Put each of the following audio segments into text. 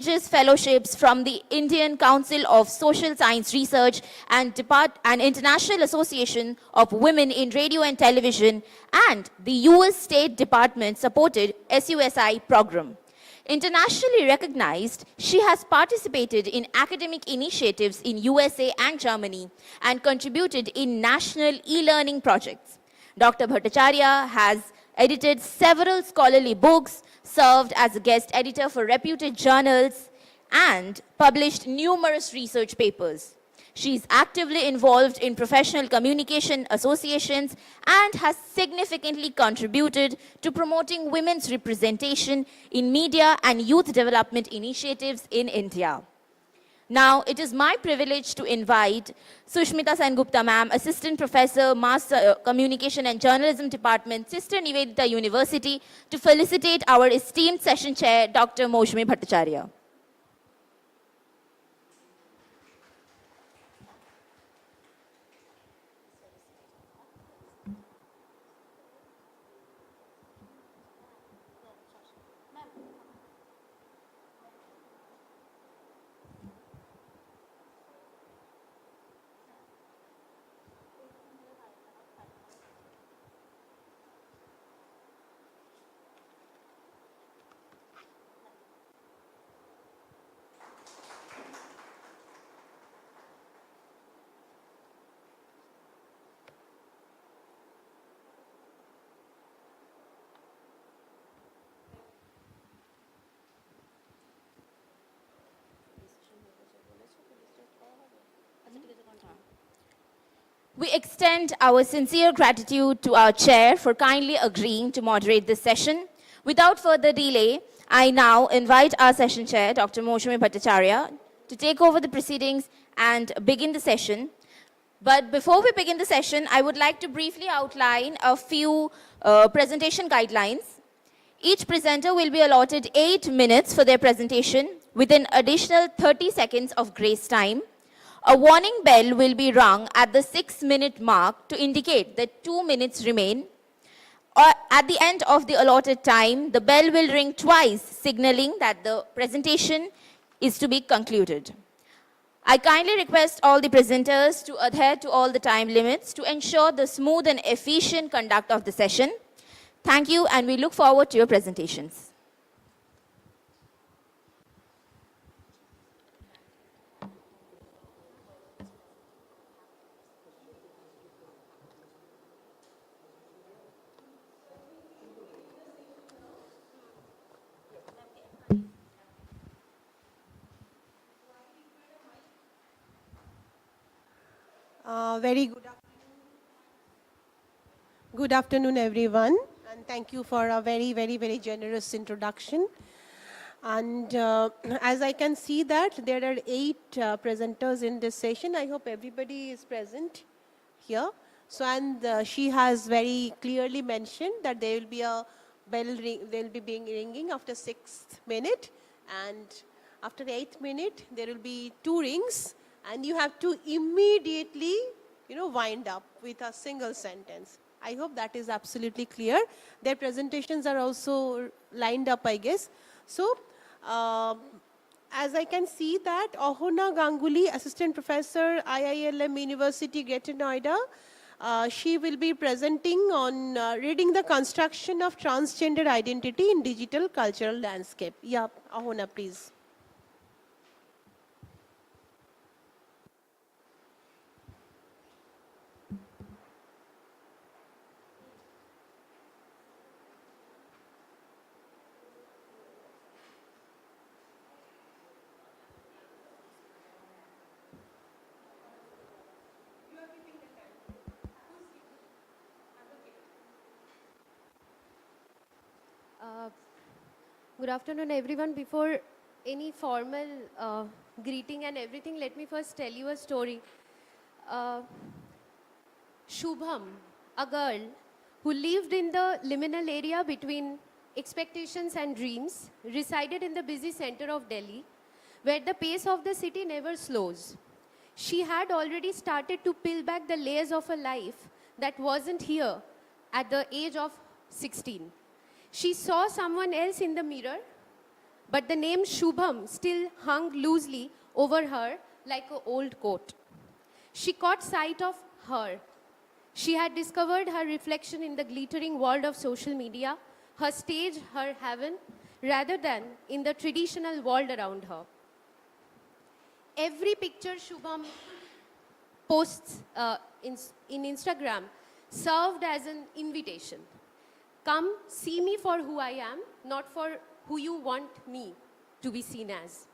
fellowships from the Indian Council of Social Science Research and International Association of Women in Radio and Television, and the US State Department supported SUSI program. Internationally recognized, she has participated in academic initiatives in USA and Germany and contributed in national e-learning projects. Dr. Bhattacharya has edited several scholarly books, served as a guest editor for reputed journals, and published numerous research papers. She is actively involved in professional communication associations and has significantly contributed to promoting women's representation in media and youth development initiatives in India. Now, it is my privilege to invite Sushmita Sengupta ma'am, Assistant Professor, Mass Communication and Journalism Department, Sister Nivedita University, to felicitate our esteemed session chair, Dr. Moushami Bhattacharya. We extend our sincere gratitude to our chair for kindly agreeing to moderate this session. Without further delay, I now invite our session chair, Dr. Moushami Bhattacharya, to take over the proceedings and begin the session. But before we begin the session, I would like to briefly outline a few presentation guidelines. Each presenter will be allotted 8 minutes for their presentation with an additional 30 seconds of grace time. A warning bell will be rung at the 6-minute mark to indicate that 2 minutes remain. Or at the end of the allotted time, the bell will ring twice, signaling that the presentation is to be concluded. I kindly request all the presenters to adhere to all the time limits to ensure the smooth and efficient conduct of the session. Thank you, and we look forward to your presentations. Very good afternoon, everyone, and thank you for a very generous introduction. And as I can see that there are 8 presenters in this session. I hope everybody is present here. So, and she has very clearly mentioned that there will be a bell ring, they will be ringing after 6th minute, and after the 8th minute there will be 2 rings, and you have to immediately wind up with a single sentence. I hope that is absolutely clear. Their presentations are also lined up, I guess. So, as I can see that Ahona Ganguly, Assistant Professor, IILM University, Greater Noida, she will be presenting on reading the construction of transgender identity in digital cultural landscape. Yeah, Ahona, please. Good afternoon, everyone. Before any formal greeting and everything, let me first tell you a story. Shubham, a girl who lived in the liminal area between expectations and dreams, resided in the busy center of Delhi, where the pace of the city never slows. She had already started to peel back the layers of a life that wasn't here at the age of 16. She saw someone else in the mirror, but the name Shubham still hung loosely over her like an old coat. She caught sight of her. She had discovered her reflection in the glittering world of social media, her stage, her heaven, rather than in the traditional world around her. Every picture Shubham posts in Instagram served as an invitation. Come, see me for who I am, not for who you want me to be seen as.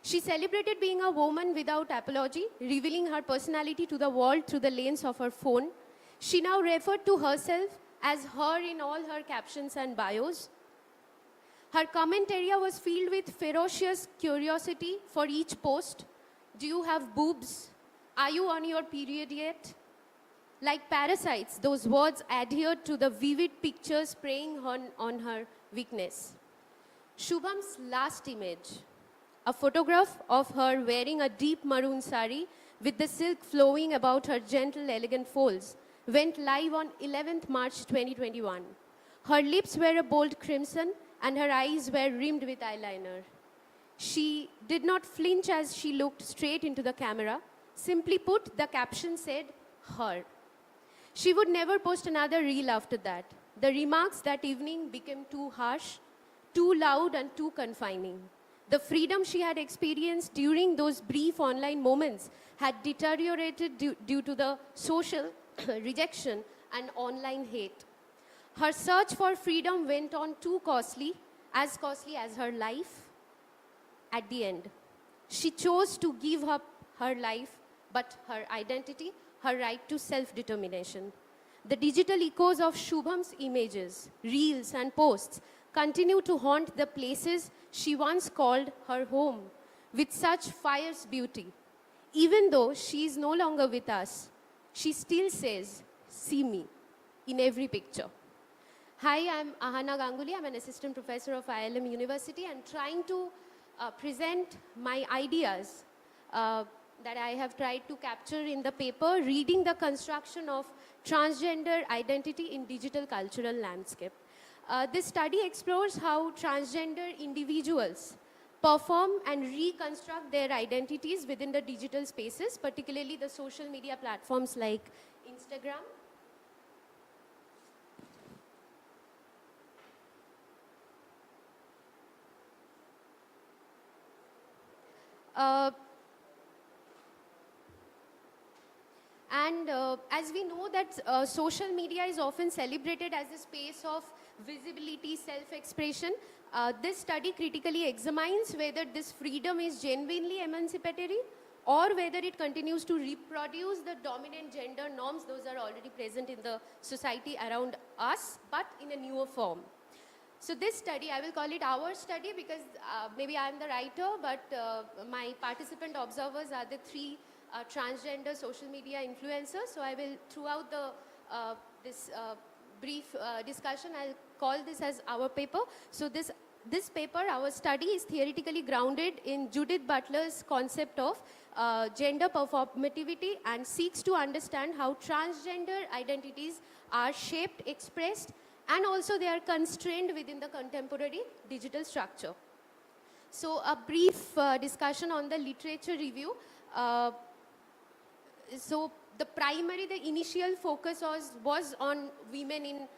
She celebrated being a woman without apology, revealing her personality to the world through the lens of her phone. She now referred to herself as her in all her captions and bios. Her comment area was filled with ferocious curiosity for each post. Do you have boobs? Are you on your period yet? Like parasites, those words adhered to the vivid pictures preying on her weakness. Shubham's last image, a photograph of her wearing a deep maroon sari with the silk flowing about her gentle, elegant folds, went live on 11th March 2021. Her lips were a bold crimson and her eyes were rimmed with eyeliner. She did not flinch as she looked straight into the camera. Simply put, the caption said, her. She would never post another reel after that. The remarks that evening became too harsh, too loud, and too confining. The freedom she had experienced during those brief online moments had deteriorated due to the social rejection and online hate. Her search for freedom went on too costly as her life. At the end, she chose to give up her life, but her identity, her right to self-determination. The digital echoes of Shubham's images, reels, and posts continue to haunt the places she once called her home with such fierce beauty. Even though she is no longer with us, she still says, see me, in every picture. Hi, I'm Ahana Ganguly. I'm an assistant professor of ILM University and trying to present my ideas that I have tried to capture in the paper, Reading the Construction of Transgender Identity in Digital Cultural Landscape. This study explores how transgender individuals perform and reconstruct their identities within the digital spaces, particularly the social media platforms like Instagram. As we know that social media is often celebrated as a space of visibility, self-expression, this study critically examines whether this freedom is genuinely emancipatory or whether it continues to reproduce the dominant gender norms. Those are already present in the society around us, but in a newer form. So this study, I will call it our study because maybe I'm the writer, but my participant observers are the three transgender social media influencers. So I will, throughout this brief discussion, I'll call this as our paper. So this paper, our study, is theoretically grounded in Judith Butler's concept of gender performativity and seeks to understand how transgender identities are shaped, expressed, and also they are constrained within the contemporary digital structure. So a brief discussion on the literature review. So the initial focus was on women in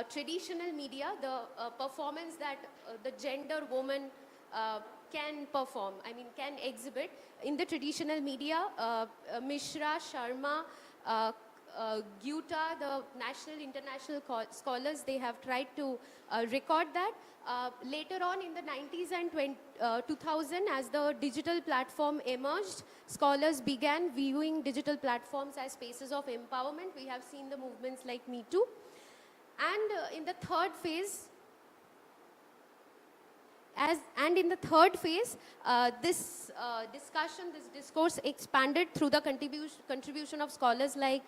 traditional media, the performance that the gender woman can perform, can exhibit. In the traditional media, Mishra, Sharma, Gutta, the national, international scholars, they have tried to record that. Later on in the 90s and 2000, as the digital platform emerged, scholars began viewing digital platforms as spaces of empowerment. We have seen the movements like Me Too. And in the third phase, this discussion, this discourse expanded through the contribution of scholars like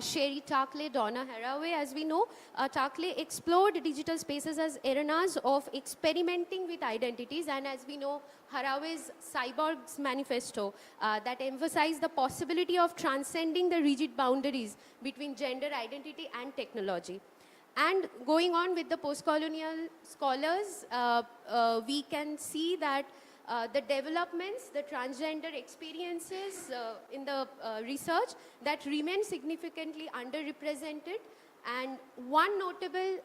Sherry Tarkley, Donna Haraway. As we know, Tarkley explored digital spaces as arenas of experimenting with identities, and as we know, Haraway's Cyborg's Manifesto that emphasized the possibility of transcending the rigid boundaries between gender identity and technology. And going on with the post-colonial scholars, we can see that the developments, the transgender experiences in the research that remain significantly underrepresented. And one notable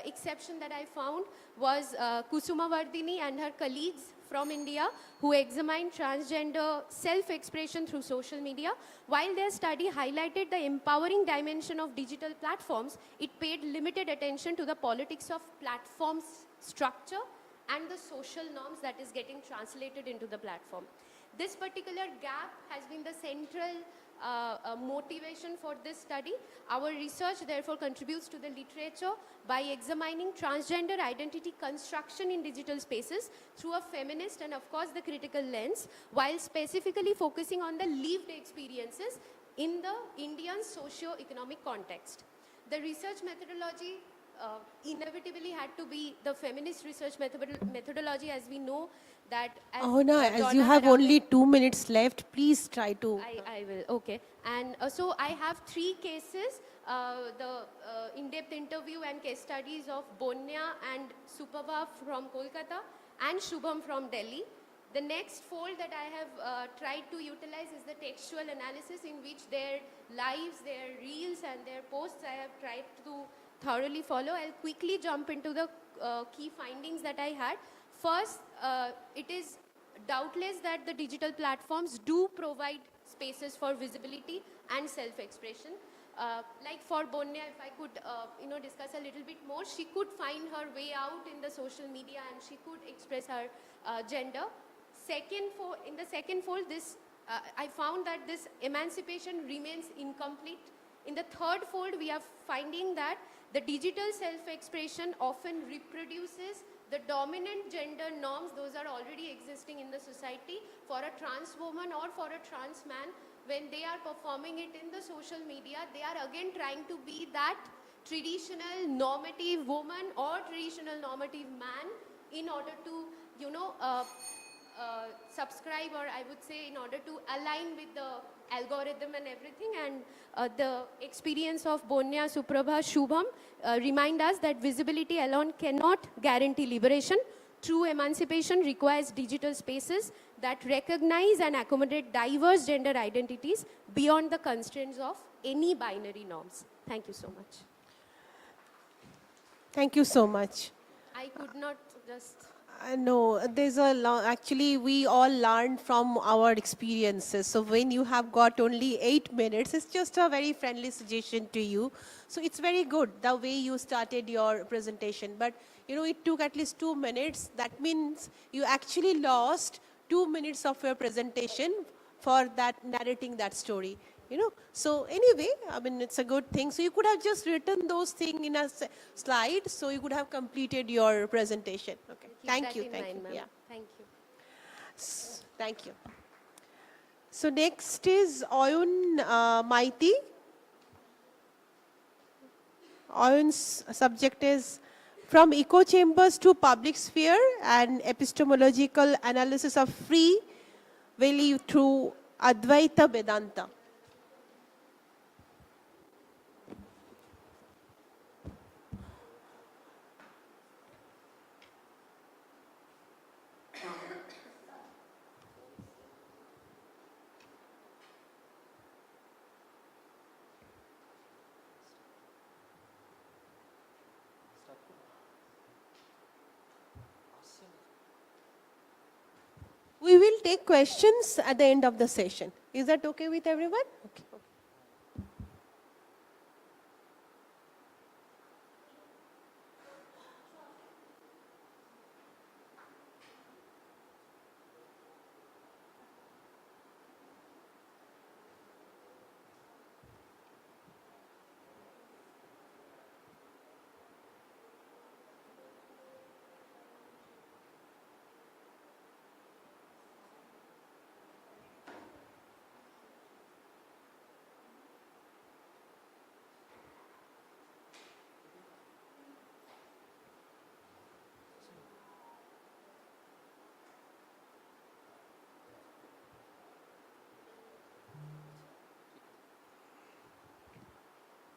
exception that I found was Kusuma Vardini and her colleagues from India who examined transgender self-expression through social media. While their study highlighted the empowering dimension of digital platforms, it paid limited attention to the politics of platforms structure and the social norms that is getting translated into the platform. This particular gap has been the central motivation for this study. Our research therefore contributes to the literature by examining transgender identity construction in digital spaces through a feminist and of course the critical lens, while specifically focusing on the lived experiences in the Indian socio-economic context. The research methodology inevitably had to be the feminist research methodology, as we know that as Oh no, as Donna you have had only 2 minutes left, please try to. I will, okay. And so I have 3 cases, the in-depth interview and case studies of Bonya and Supava from Kolkata and Shubham from Delhi. The next fold that I have tried to utilize is the textual analysis in which their lives, their reels and their posts I have tried to thoroughly follow. I'll quickly jump into the key findings that I had. First, it is doubtless that the digital platforms do provide spaces for visibility and self-expression. Like for Bonya, if I could discuss a little bit more, she could find her way out in the social media and she could express her gender. In the second fold, I found that this emancipation remains incomplete. In the third fold, we are finding that the digital self-expression often reproduces the dominant gender norms, those are already existing in the society for a trans woman or for a trans man. When they are performing it in the social media, they are again trying to be that traditional normative woman or traditional normative man in order to, subscribe, or I would say in order to align with the algorithm and everything. And the experience of Bonya, Suprabha, Shubham remind us that visibility alone cannot guarantee liberation. True emancipation requires digital spaces that recognize and accommodate diverse gender identities beyond the constraints of any binary norms. Thank you so much. Thank you so much. I could not just... No, there's a lot. Actually, we all learned from our experiences. So when you have got only 8 minutes, it's just a very friendly suggestion to you. So it's very good the way you started your presentation. But it took at least 2 minutes. That means you actually lost 2 minutes of your presentation for that narrating that story. So anyway, I mean, it's a good thing. So you could have just written those things in a slide, so you could have completed your presentation. Okay. Thank you. Thank you. Yeah. Thank you. Thank you. So next is Oyun Maiti. Oyun's subject is From Echo Chambers to Public Sphere, an epistemological analysis of free will through Advaita Vedanta. We will take questions at the end of the session. Is that okay with everyone? Okay.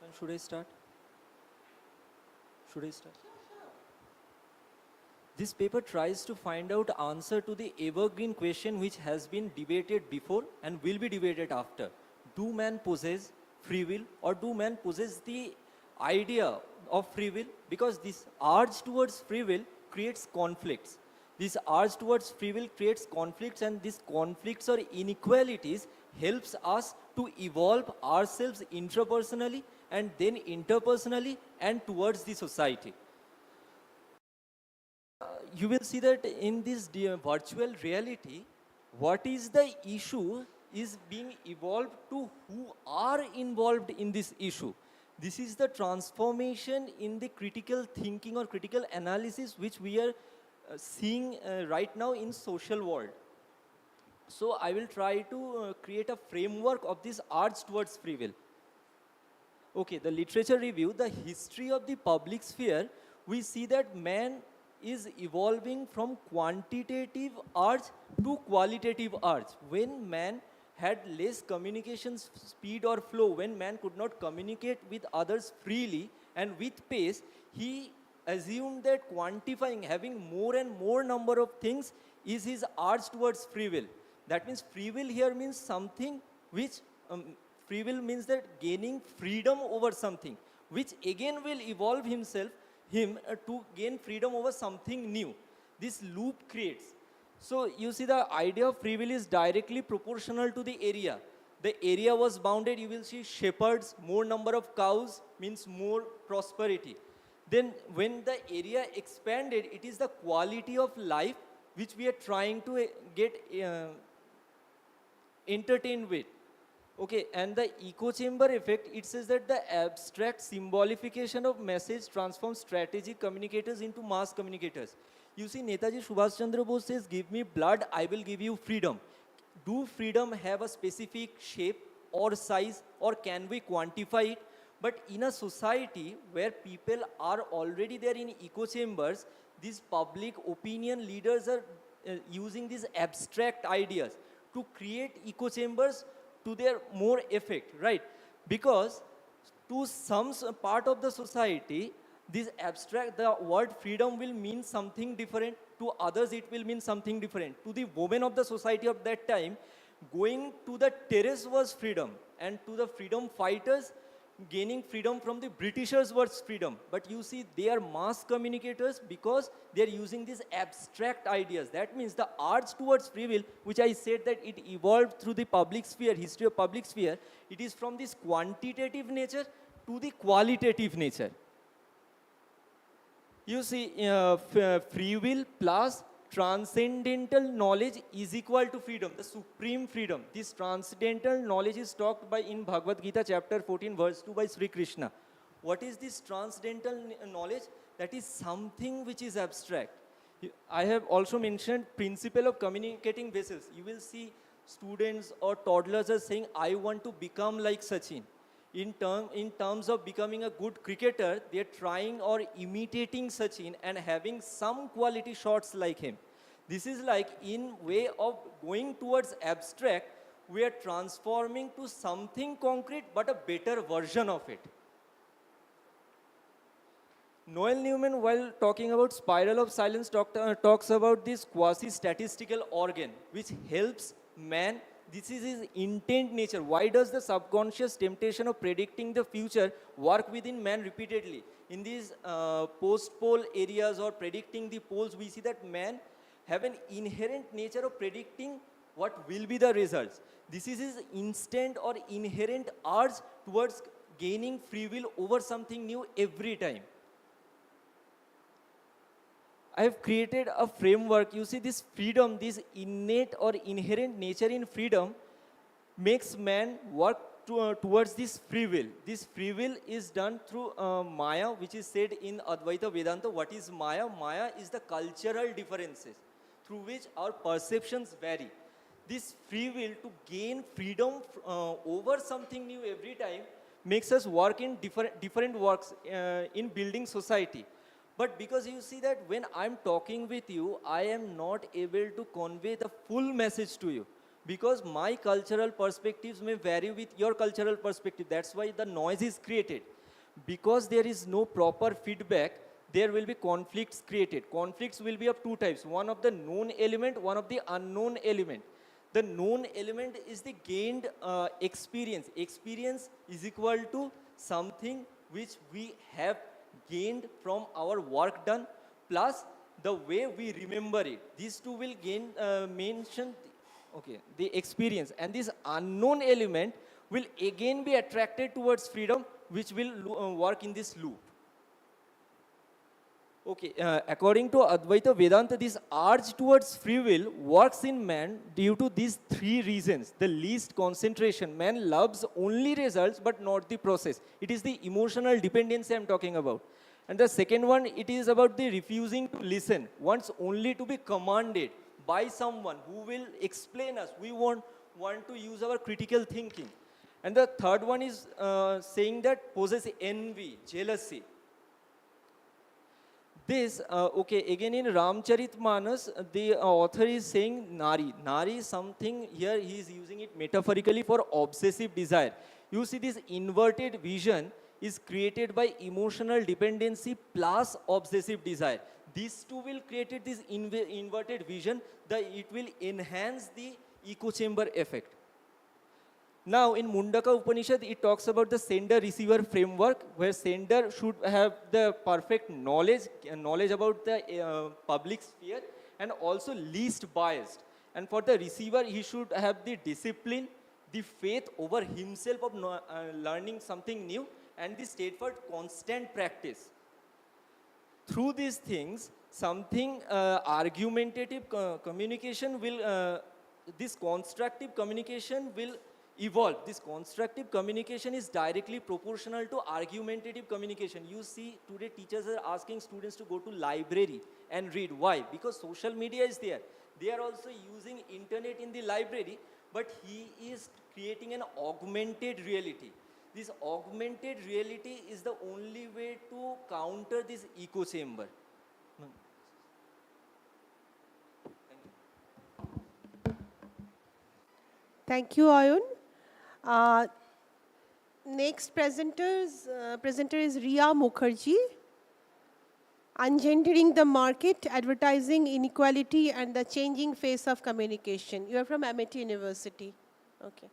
When should I start? Should I start? This paper tries to find out answer to the evergreen question which has been debated before and will be debated after. Do man possess free will, or do man possess the idea of free will? Because this urge towards free will creates conflicts. This urge towards free will creates conflicts, and these conflicts or inequalities helps us to evolve ourselves intrapersonally and then interpersonally and towards the society. You will see that in this virtual reality, what is the issue is being evolved to who are involved in this issue. This is the transformation in the critical thinking or critical analysis which we are seeing right now in social world. So I will try to create a framework of this urge towards free will. Okay, the literature review, the history of the public sphere, we see that man is evolving from quantitative urge to qualitative urge. When man had less communication speed or flow, when man could not communicate with others freely and with pace, he assumed that quantifying, having more and more number of things is his urge towards free will. That means free will here means something which, free will means that gaining freedom over something, which again will evolve him to gain freedom over something new. This loop creates. So you see the idea of free will is directly proportional to the area. The area was bounded, you will see shepherds, more number of cows means more prosperity. Then when the area expanded, it is the quality of life which we are trying to get entertained with. Okay, and the echo chamber effect, it says that the abstract symbolification of message transforms strategic communicators into mass communicators. You see, Netaji Subhash Chandra Bose says, give me blood, I will give you freedom. Do freedom have a specific shape or size, or can we quantify it? But in a society where people are already there in echo chambers, these public opinion leaders are using these abstract ideas to create echo chambers to their more effect, right? Because to some part of the society, this abstract, the word freedom will mean something different. To others, it will mean something different. To the women of the society of that time, going to the terrace was freedom. And to the freedom fighters, gaining freedom from the Britishers was freedom. But you see, they are mass communicators because they are using these abstract ideas. That means the urge towards free will, which I said that it evolved through the public sphere, history of public sphere, it is from this quantitative nature to the qualitative nature. You see, free will plus transcendental knowledge is equal to freedom, the supreme freedom. This transcendental knowledge is talked by in Bhagavad Gita chapter 14 verse 2 by Sri Krishna. What is this transcendental knowledge? That is something which is abstract. I have also mentioned principle of communicating vessels. You will see students or toddlers are saying, I want to become like Sachin. In terms of becoming a good cricketer, they are trying or imitating Sachin and having some quality shots like him. This is like in way of going towards abstract, we are transforming to something concrete but a better version of it. Noel Newman, while talking about spiral of silence, talks about this quasi-statistical organ which helps man. This is his intent nature. Why does the subconscious temptation of predicting the future work within man repeatedly? In these post-pole areas or predicting the poles, we see that man have an inherent nature of predicting what will be the results. This is his instant or inherent urge towards gaining free will over something new every time. I have created a framework. You see, this freedom, this innate or inherent nature in freedom makes man work towards this free will. This free will is done through Maya, which is said in Advaita Vedanta. What is Maya? Maya is the cultural differences through which our perceptions vary. This free will to gain freedom over something new every time makes us work in different works in building society. But because you see that when I'm talking with you, I am not able to convey the full message to you. Because my cultural perspectives may vary with your cultural perspective. That's why the noise is created. because there is no proper feedback, there will be conflicts created. Conflicts will be of two types, one of the known element, one of the unknown element. The known element is the gained experience. Experience is equal to something which we have gained from our work done plus the way we remember it. These two will gain mention okay the experience, and this unknown element will again be attracted towards freedom, which will work in this loop. Okay, according to Advaita Vedanta, this urge towards free will works in man due to these three reasons. The least concentration. Man loves only results but not the process. It is the emotional dependency I'm talking about. And the second one, it is about the refusing to listen, wants only to be commanded by someone who will explain us. We want to use our critical thinking. And the third one is saying that possess envy, jealousy. This, okay, again in Ramcharitmanas, the author is saying Nari. Nari is something, here he is using it metaphorically for obsessive desire. You see, this inverted vision is created by emotional dependency plus obsessive desire. These two will create this inverted vision, it will enhance the echo chamber effect. Now, in Mundaka Upanishad, it talks about the sender-receiver framework, where sender should have the perfect knowledge about the public sphere, and also least biased. And for the receiver, he should have the discipline, the faith over himself of learning something new, and the state for constant practice. Through these things, something argumentative communication will, this constructive communication will evolve. This constructive communication is directly proportional to argumentative communication. You see, today teachers are asking students to go to library and read. Why? Because social media is there. They are also using internet in the library, but he is creating an augmented reality. This augmented reality is the only way to counter this echo chamber. Thank you, Ayun. Next presenter is Riya Mukherjee. Ungendering the market, advertising inequality, and the changing face of communication. You are from Amity University. Okay.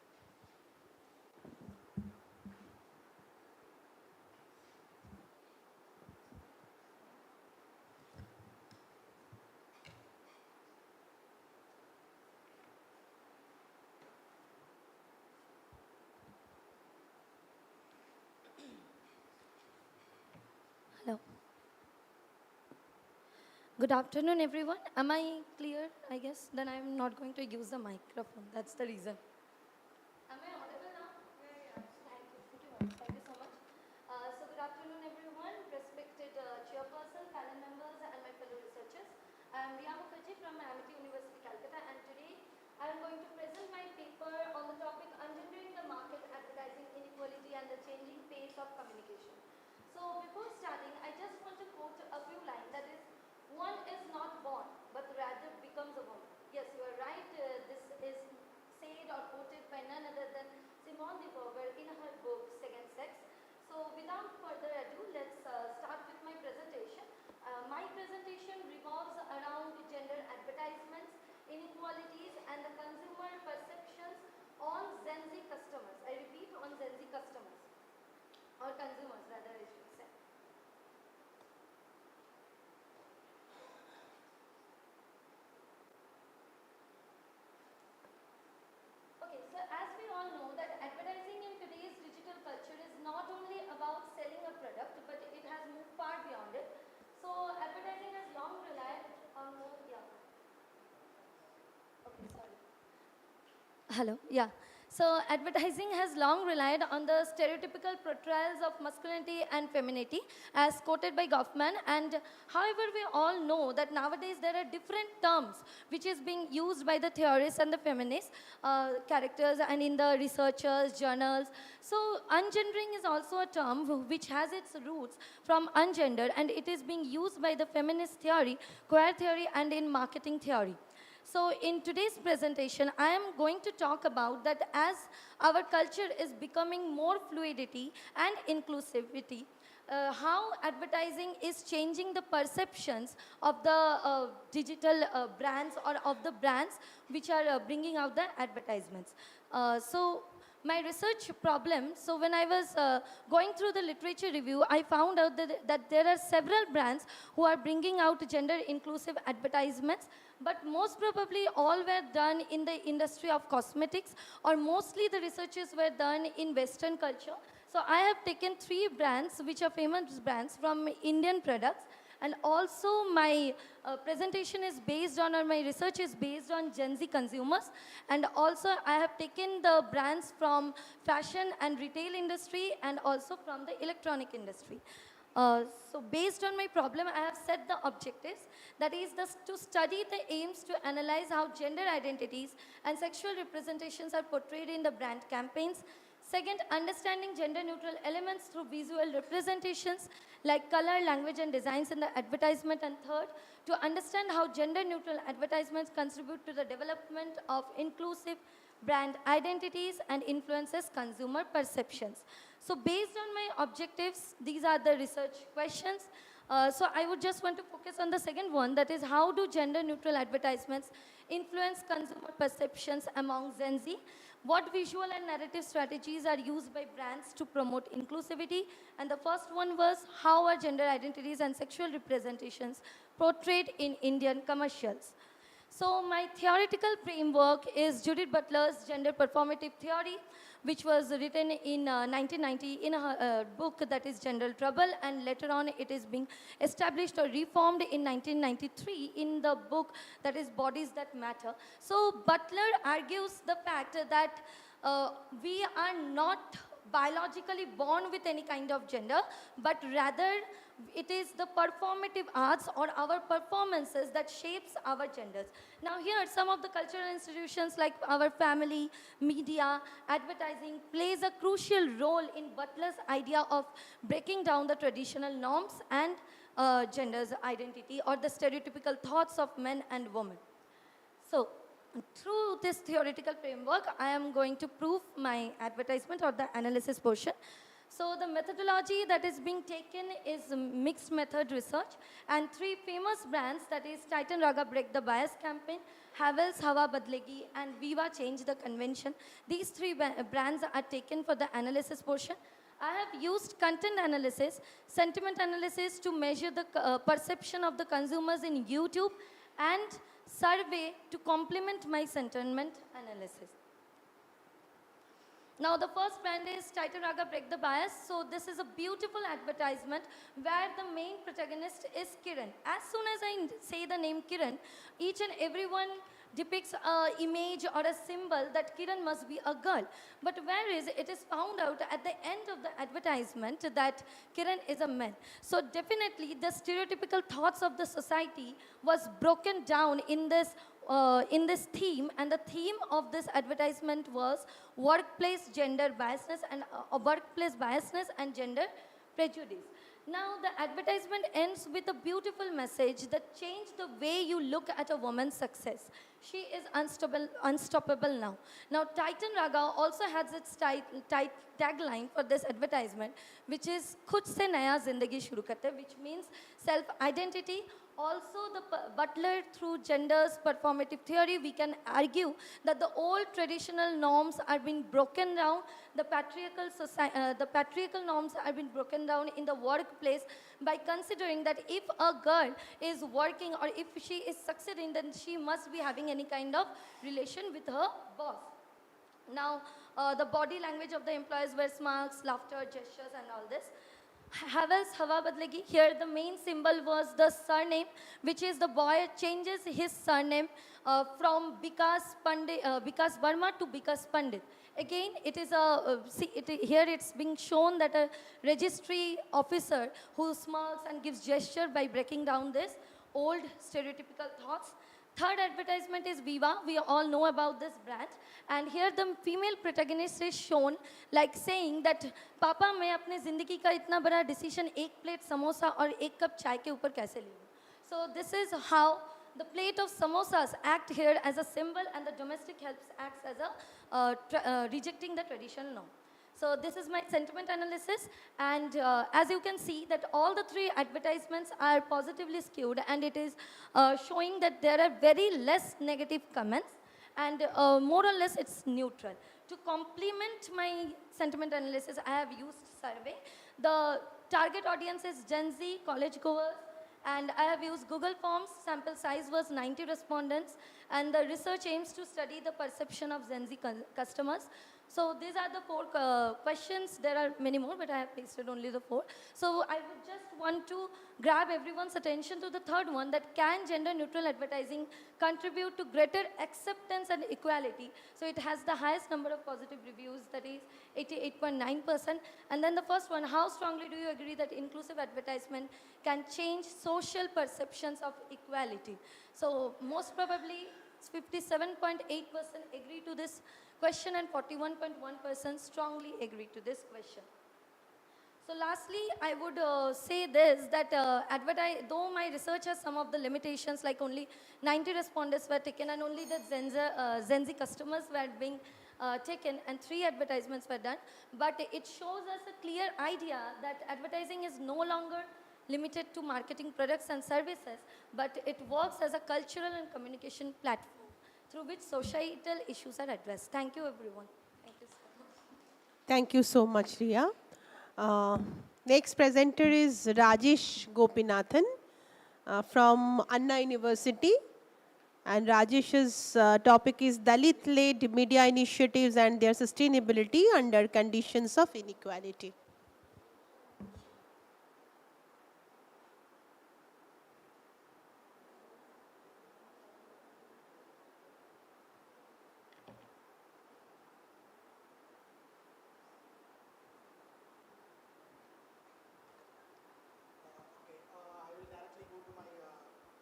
Hello. Good afternoon, everyone. Am I clear? I guess then I'm not going to use the microphone. That's the reason. Am I audible now? Yeah. Thank you. Thank you so much. So good afternoon, everyone. Respected chairperson, panel members, and my fellow researchers. I'm Riya Mukherjee from Amity University, Kolkata, and today I'm going to present my paper on the topic Ungendering the Market, Advertising Inequality, and the Changing Pace of Communication. So before starting, I just want to quote a few lines, that is, one is not born, but rather becomes a woman. Yes, you are right, this is said or quoted by none other than Simone de Beauvoir in her book, Second Sex. So without further ado, let's start with my presentation. My presentation revolves around gender advertisements, inequalities, and the consumer perceptions on Gen Z customers. I repeat, on Gen Z customers, or consumers rather, I should say. Okay, so as we all know that advertising in today's digital culture is not only about selling a product, but it has moved far beyond it. So advertising has long relied on the, okay, sorry. Hello, yeah. So advertising has long relied on the stereotypical portrayals of masculinity and femininity as quoted by Goffman, and however we all know that nowadays there are different terms which is being used by the theorists and the feminist characters and in the researchers, journals. So ungendering is also a term which has its roots from ungender, and it is being used by the feminist theory, queer theory, and in marketing theory. So in today's presentation, I am going to talk about that as our culture is becoming more fluidity and inclusivity, how advertising is changing the perceptions of the digital brands or of the brands which are bringing out the advertisements. So my research problem, so when I was going through the literature review, I found out that there are several brands who are bringing out gender inclusive advertisements, but most probably all were done in the industry of cosmetics, or mostly the researches were done in Western culture. So I have taken 3 brands which are famous brands from Indian products, and also my presentation is based on, or my research is based on Gen Z consumers, and also I have taken the brands from fashion and retail industry and also from the electronic industry. So based on my problem, I have set the objectives, that is to study the aims to analyze how gender identities and sexual representations are portrayed in the brand campaigns. Second, understanding gender neutral elements through visual representations like color, language and designs in the advertisement. And third, to understand how gender neutral advertisements contribute to the development of inclusive brand identities and influences consumer perceptions. So based on my objectives, these are the research questions. So I would just want to focus on the second one, that is how do gender neutral advertisements influence consumer perceptions among Gen Z? What visual and narrative strategies are used by brands to promote inclusivity? And the first one was, how are gender identities and sexual representations portrayed in Indian commercials? So my theoretical framework is Judith Butler's gender performative theory, which was written in 1990 in a book that is General Trouble, and later on it is being established or reformed in 1993 in the book that is Bodies That Matter. So Butler argues the fact that we are not biologically born with any kind of gender, but rather it is the performative arts or our performances that shapes our genders. Now here, some of the cultural institutions like our family, media, advertising plays a crucial role in Butler's idea of breaking down the traditional norms and gender's identity or the stereotypical thoughts of men and women. So through this theoretical framework, I am going to prove my advertisement or the analysis portion. So the methodology that is being taken is mixed method research, and 3 famous brands, that is Titan Raga Break the Bias campaign, Havells Hawa Badlegi and Viva Change the Convention. These 3 brands are taken for the analysis portion. I have used content analysis, sentiment analysis to measure the perception of the consumers in YouTube, and survey to complement my sentiment analysis. Now the first brand is Titan Raga Break the Bias. So this is a beautiful advertisement where the main protagonist is Kiran. As soon as I say the name Kiran, each and everyone depicts an image or a symbol that Kiran must be a girl. But whereas it is found out at the end of the advertisement that Kiran is a man. So definitely the stereotypical thoughts of the society was broken down in this theme, and the theme of this advertisement was workplace gender biasness and gender prejudice. Now the advertisement ends with a beautiful message that changed the way you look at a woman's success. She is unstoppable now. Now Titan Raga also has its tagline for this advertisement, which is Khud se naya zindagi shuru karte, which means self-identity. Also, the Butler, through gender's performative theory, we can argue that the old traditional norms are being broken down. The patriarchal norms are being broken down in the workplace by considering that if a girl is working or if she is succeeding, then she must be having any kind of relation with her boss. Now, the body language of the employees were smirks, laughter, gestures, and all this. Havells Hawa Badlegi, here the main symbol was the surname, which is the boy changes his surname from Vikas Verma to Vikas Pandit. Again, it is here it's being shown that a registry officer who smirks and gives gesture by breaking down this old stereotypical thoughts. Third advertisement is Viva. We all know about this brand. And here the female protagonist is shown like saying that, Papa, मैं अपने ज़िंदगी का इतना बड़ा decision एक plate samosa और एक cup चाय के ऊपर कैसे ले लूँ? So this is how the plate of samosas act here as a symbol, and the domestic helps acts as a rejecting the traditional norm. So this is my sentiment analysis, and as you can see that all the three advertisements are positively skewed, and it is showing that there are very less negative comments, and more or less it's neutral. To complement my sentiment analysis, I have used survey. The target audience is Gen Z, college goers, and I have used Google Forms. Sample size was 90 respondents, and the research aims to study the perception of Gen Z customers. So these are the four questions. There are many more, but I have pasted only the four. So I would just want to grab everyone's attention to the third one, that can gender neutral advertising contribute to greater acceptance and equality? So it has the highest number of positive reviews, that is 88.9%. And then the first one, how strongly do you agree that inclusive advertisement can change social perceptions of equality? So most probably 57.8% agree to this question, and 41.1% strongly agree to this question. So lastly, I would say this, that though my research has some of the limitations, like only 90 respondents were taken and only the Gen Z customers were being taken and 3 advertisements were done, but it shows us a clear idea that advertising is no longer limited to marketing products and services, but it works as a cultural and communication platform through which societal issues are addressed. Thank you, everyone. Thank you so much. Thank you so much, Riya. Uh, Next presenter is Rajesh Gopinathan from Anna University. And Rajesh's topic is Dalit-led media initiatives and their sustainability under conditions of inequality. I will directly go to my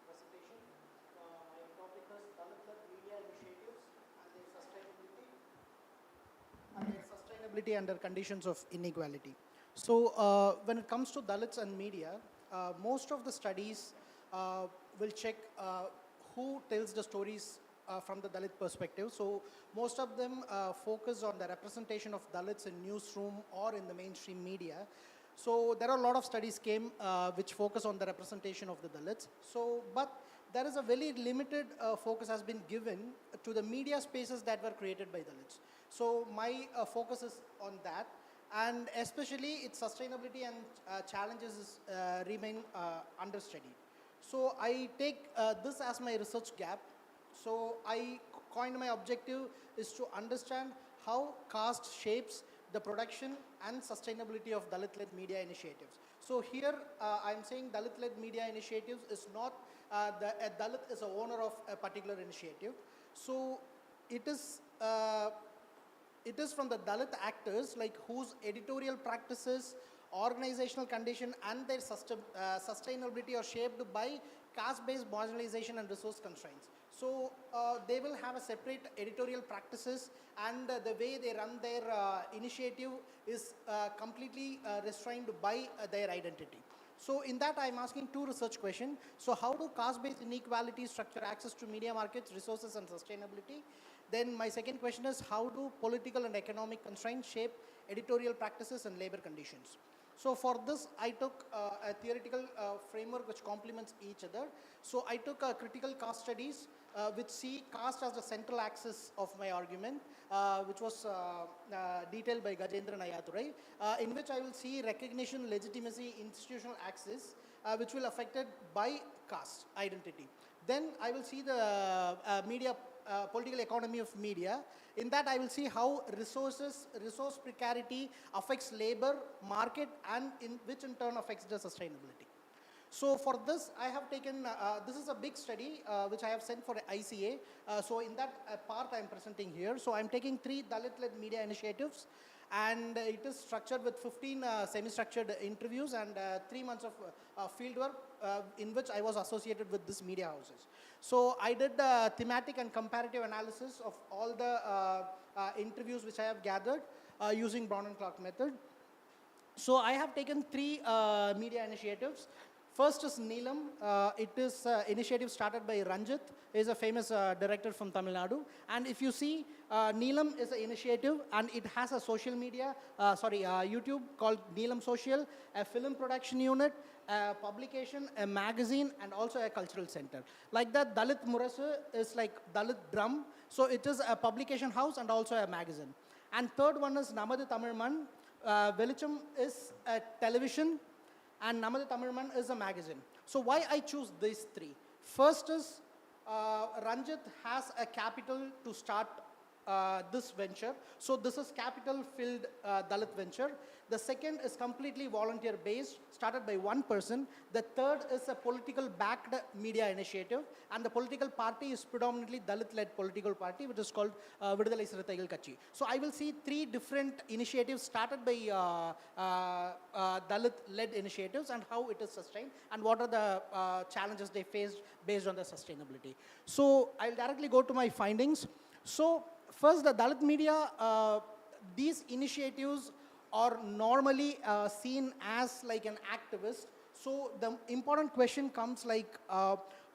presentation. My topic is Dalit-led media initiatives and their sustainability under conditions of inequality. So when it comes to Dalits and media, most of the studies will check who tells the stories from the Dalit perspective. So most of them focus on the representation of Dalits in newsroom or in the mainstream media. So there are a lot of studies came which focus on the representation of the Dalits. So, but there is a very limited focus has been given to the media spaces that were created by Dalits. So my focus is on that, and especially its sustainability and challenges remain understudied. So I take this as my research gap. So I coined my objective is to understand how caste shapes the production and sustainability of Dalit-led media initiatives. So here I'm saying Dalit-led media initiatives is not a Dalit is a owner of a particular initiative. So it is from the Dalit actors, like whose editorial practices, organizational condition and their sustainability are shaped by caste-based marginalization and resource constraints. So they will have a separate editorial practices, and the way they run their initiative is completely restrained by their identity. So in that, I'm asking 2 research questions. So how do caste-based inequalities structure access to media markets, resources and sustainability? Then my second question is, how do political and economic constraints shape editorial practices and labor conditions? So for this, I took a theoretical framework which complements each other. So I took critical caste studies, which see caste as the central axis of my argument, which was detailed by Gajendra Nayadurai, in which I will see recognition, legitimacy, institutional axis, which will affected by caste identity. Then I will see the political economy of media. In that, I will see how resource precarity affects labor, market, and which in turn affects the sustainability. So for this, I have taken, this is a big study which I have sent for ICA. So in that part I am presenting here. So I'm taking 3 Dalit-led media initiatives, and it is structured with 15 semi-structured interviews and 3 months of field work in which I was associated with these media houses. So I did thematic and comparative analysis of all the interviews which I have gathered using Brown and Clark method. So I have taken 3 media initiatives. First is Neelam. It is an initiative started by Ranjit. He is a famous director from Tamil Nadu. And if you see, Neelam is an initiative and it has a social media, YouTube called Neelam Social, a film production unit, a publication, a magazine, and also a cultural center. Like that, Dalit Murasu is like Dalit Drum. So it is a publication house and also a magazine. And third one is Namadhu Tamilman. Velicham is a television and Namadhu Tamilman is a magazine. So why I choose these three? First is Ranjit has a capital to start this venture. So this is capital-filled Dalit venture. The second is completely volunteer-based, started by one person. The third is a political-backed media initiative. And the political party is predominantly Dalit-led political party, which is called Vidudalai Sirithaigal Katchi. So I will see three different initiatives started by Dalit-led initiatives and how it is sustained and what are the challenges they faced based on the sustainability. So I'll directly go to my findings. So first, the Dalit media, these initiatives are normally seen as like an activist. So the important question comes like,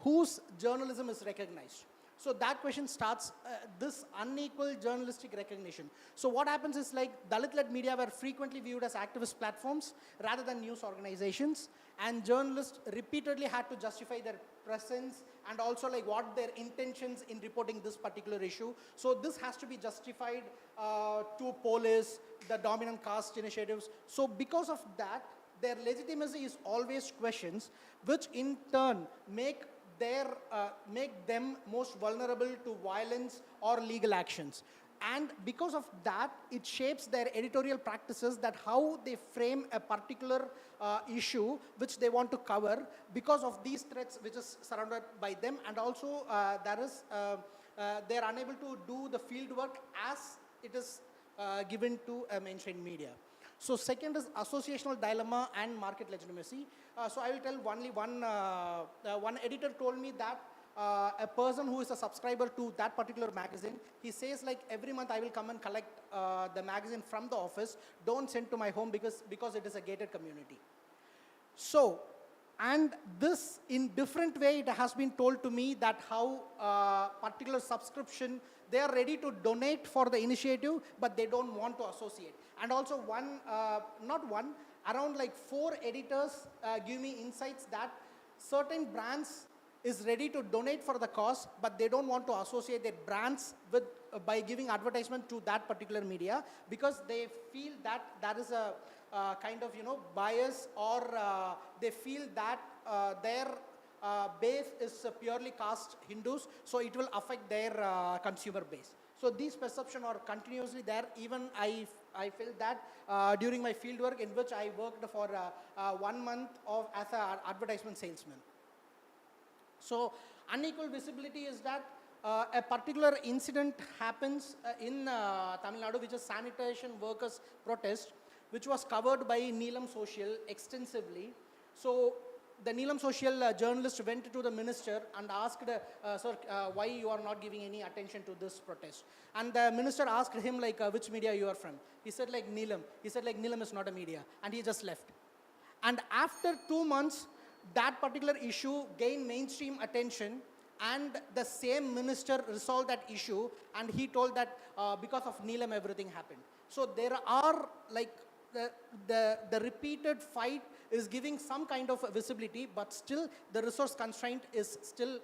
whose journalism is recognized? So that question starts this unequal journalistic recognition. So what happens is like Dalit-led media were frequently viewed as activist platforms rather than news organizations, and journalists repeatedly had to justify their presence and also like what their intentions in reporting this particular issue. So this has to be justified to police, the dominant caste initiatives. So because of that, their legitimacy is always questions, which in turn make them most vulnerable to violence or legal actions. And because of that, it shapes their editorial practices, that how they frame a particular issue which they want to cover because of these threats which is surrounded by them. And also they are unable to do the field work as it is given to mainstream media. So second is associational dilemma and market legitimacy. So I will tell only one editor told me that a person who is a subscriber to that particular magazine, he says like every month I will come and collect the magazine from the office, don't send to my home because it is a gated community. So, and this in different way it has been told to me that how particular subscription, they are ready to donate for the initiative, but they don't want to associate. And also around like 4 editors give me insights that certain brands is ready to donate for the cause, but they don't want to associate their brands with by giving advertisement to that particular media because they feel that that is a kind of bias, or they feel that their base is purely caste Hindus, so it will affect their consumer base. So these perceptions are continuously there. Even I felt that during my field work, in which I worked for 1 month as an advertisement salesman. So unequal visibility is that a particular incident happens in Tamil Nadu, which is sanitation workers protest, which was covered by Neelam Social extensively. So the Neelam Social journalist went to the minister and asked, sir, why you are not giving any attention to this protest? And the minister asked him like, which media you are from? He said like Neelam. He said like Neelam is not a media, and he just left. And after 2 months, that particular issue gained mainstream attention, and the same minister resolved that issue, and he told that because of Neelam everything happened. So there are like the repeated fight is giving some kind of visibility, but still the resource constraint is still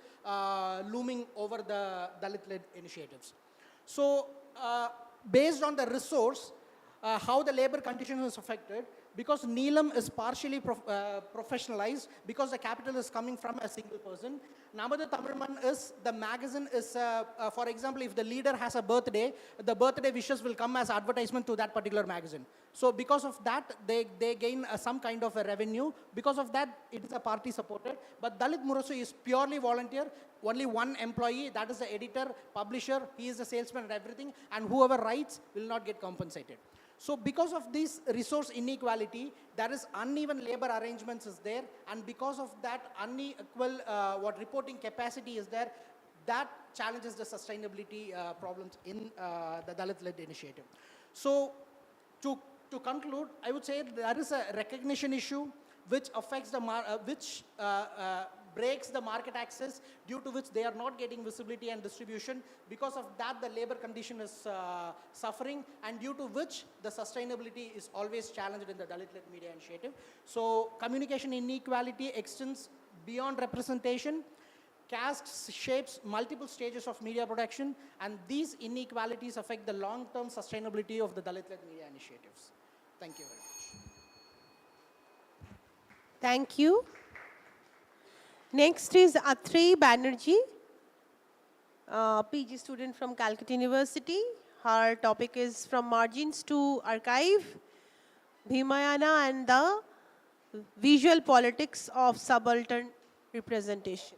looming over the Dalit-led initiatives. So based on the resource, how the labor condition is affected, because Neelam is partially professionalized, because the capital is coming from a single person. Namadhu Tamilman is, the magazine is, for example, if the leader has a birthday, the birthday wishes will come as advertisement to that particular magazine. So because of that, they gain some kind of a revenue. Because of that, it is a party supported. But Dalit Murasu is purely volunteer, only one employee, that is the editor, publisher, he is the salesman and everything, and whoever writes will not get compensated. So because of this resource inequality, there is uneven labor arrangements is there, and because of that unequal reporting capacity is there, that challenges the sustainability problems in the Dalit-led initiative. So to conclude, I would say there is a recognition issue, which affects the breaks the market access, due to which they are not getting visibility and distribution. Because of that, the labor condition is suffering, and due to which the sustainability is always challenged in the Dalit-led media initiative. So communication inequality extends beyond representation. Caste shapes multiple stages of media production, and these inequalities affect the long-term sustainability of the Dalit-led media initiatives. Thank you very much. Thank you. Next is Atrey Banerjee, PG student from Calcutta University. Her topic is From Margins to Archive, Bhimayana and the Visual Politics of Subaltern Representation.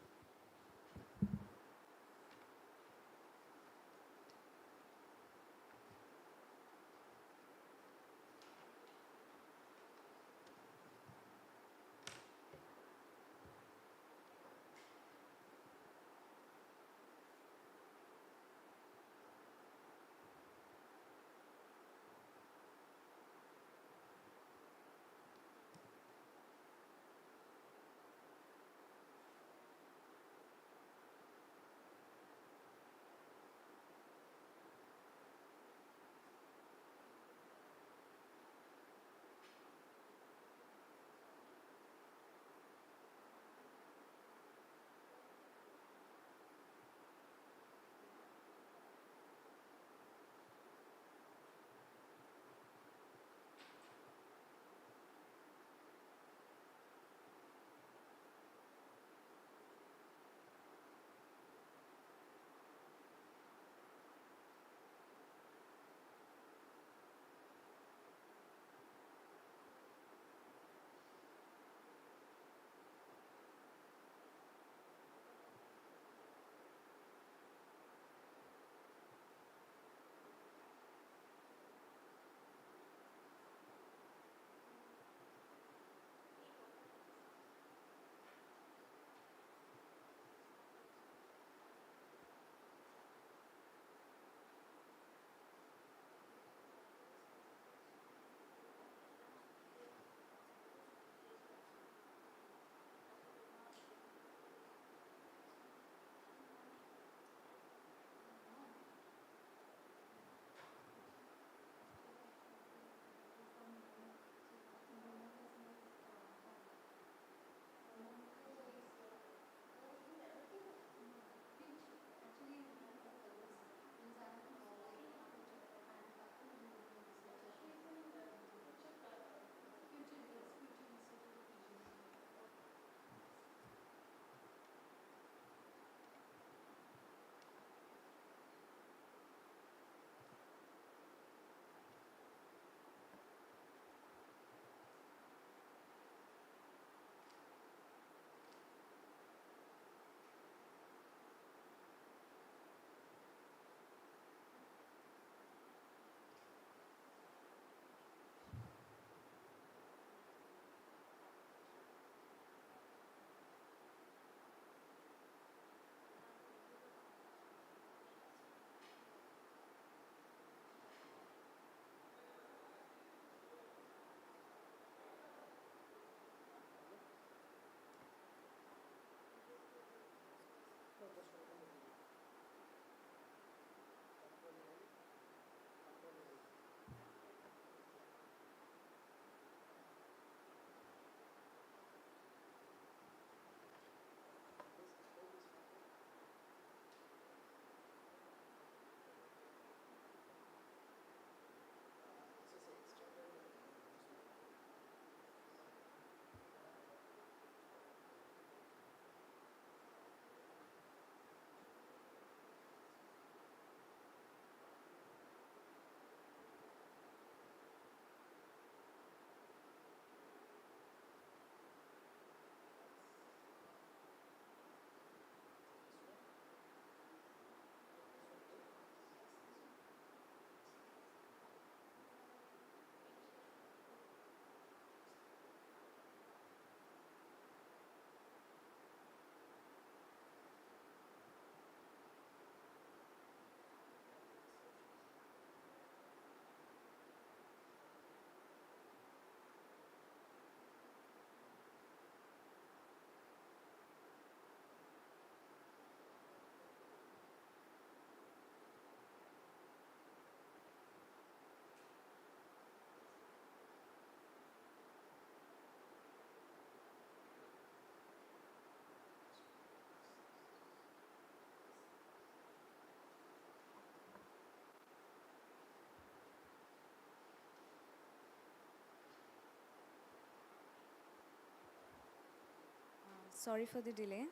Sorry for the delay.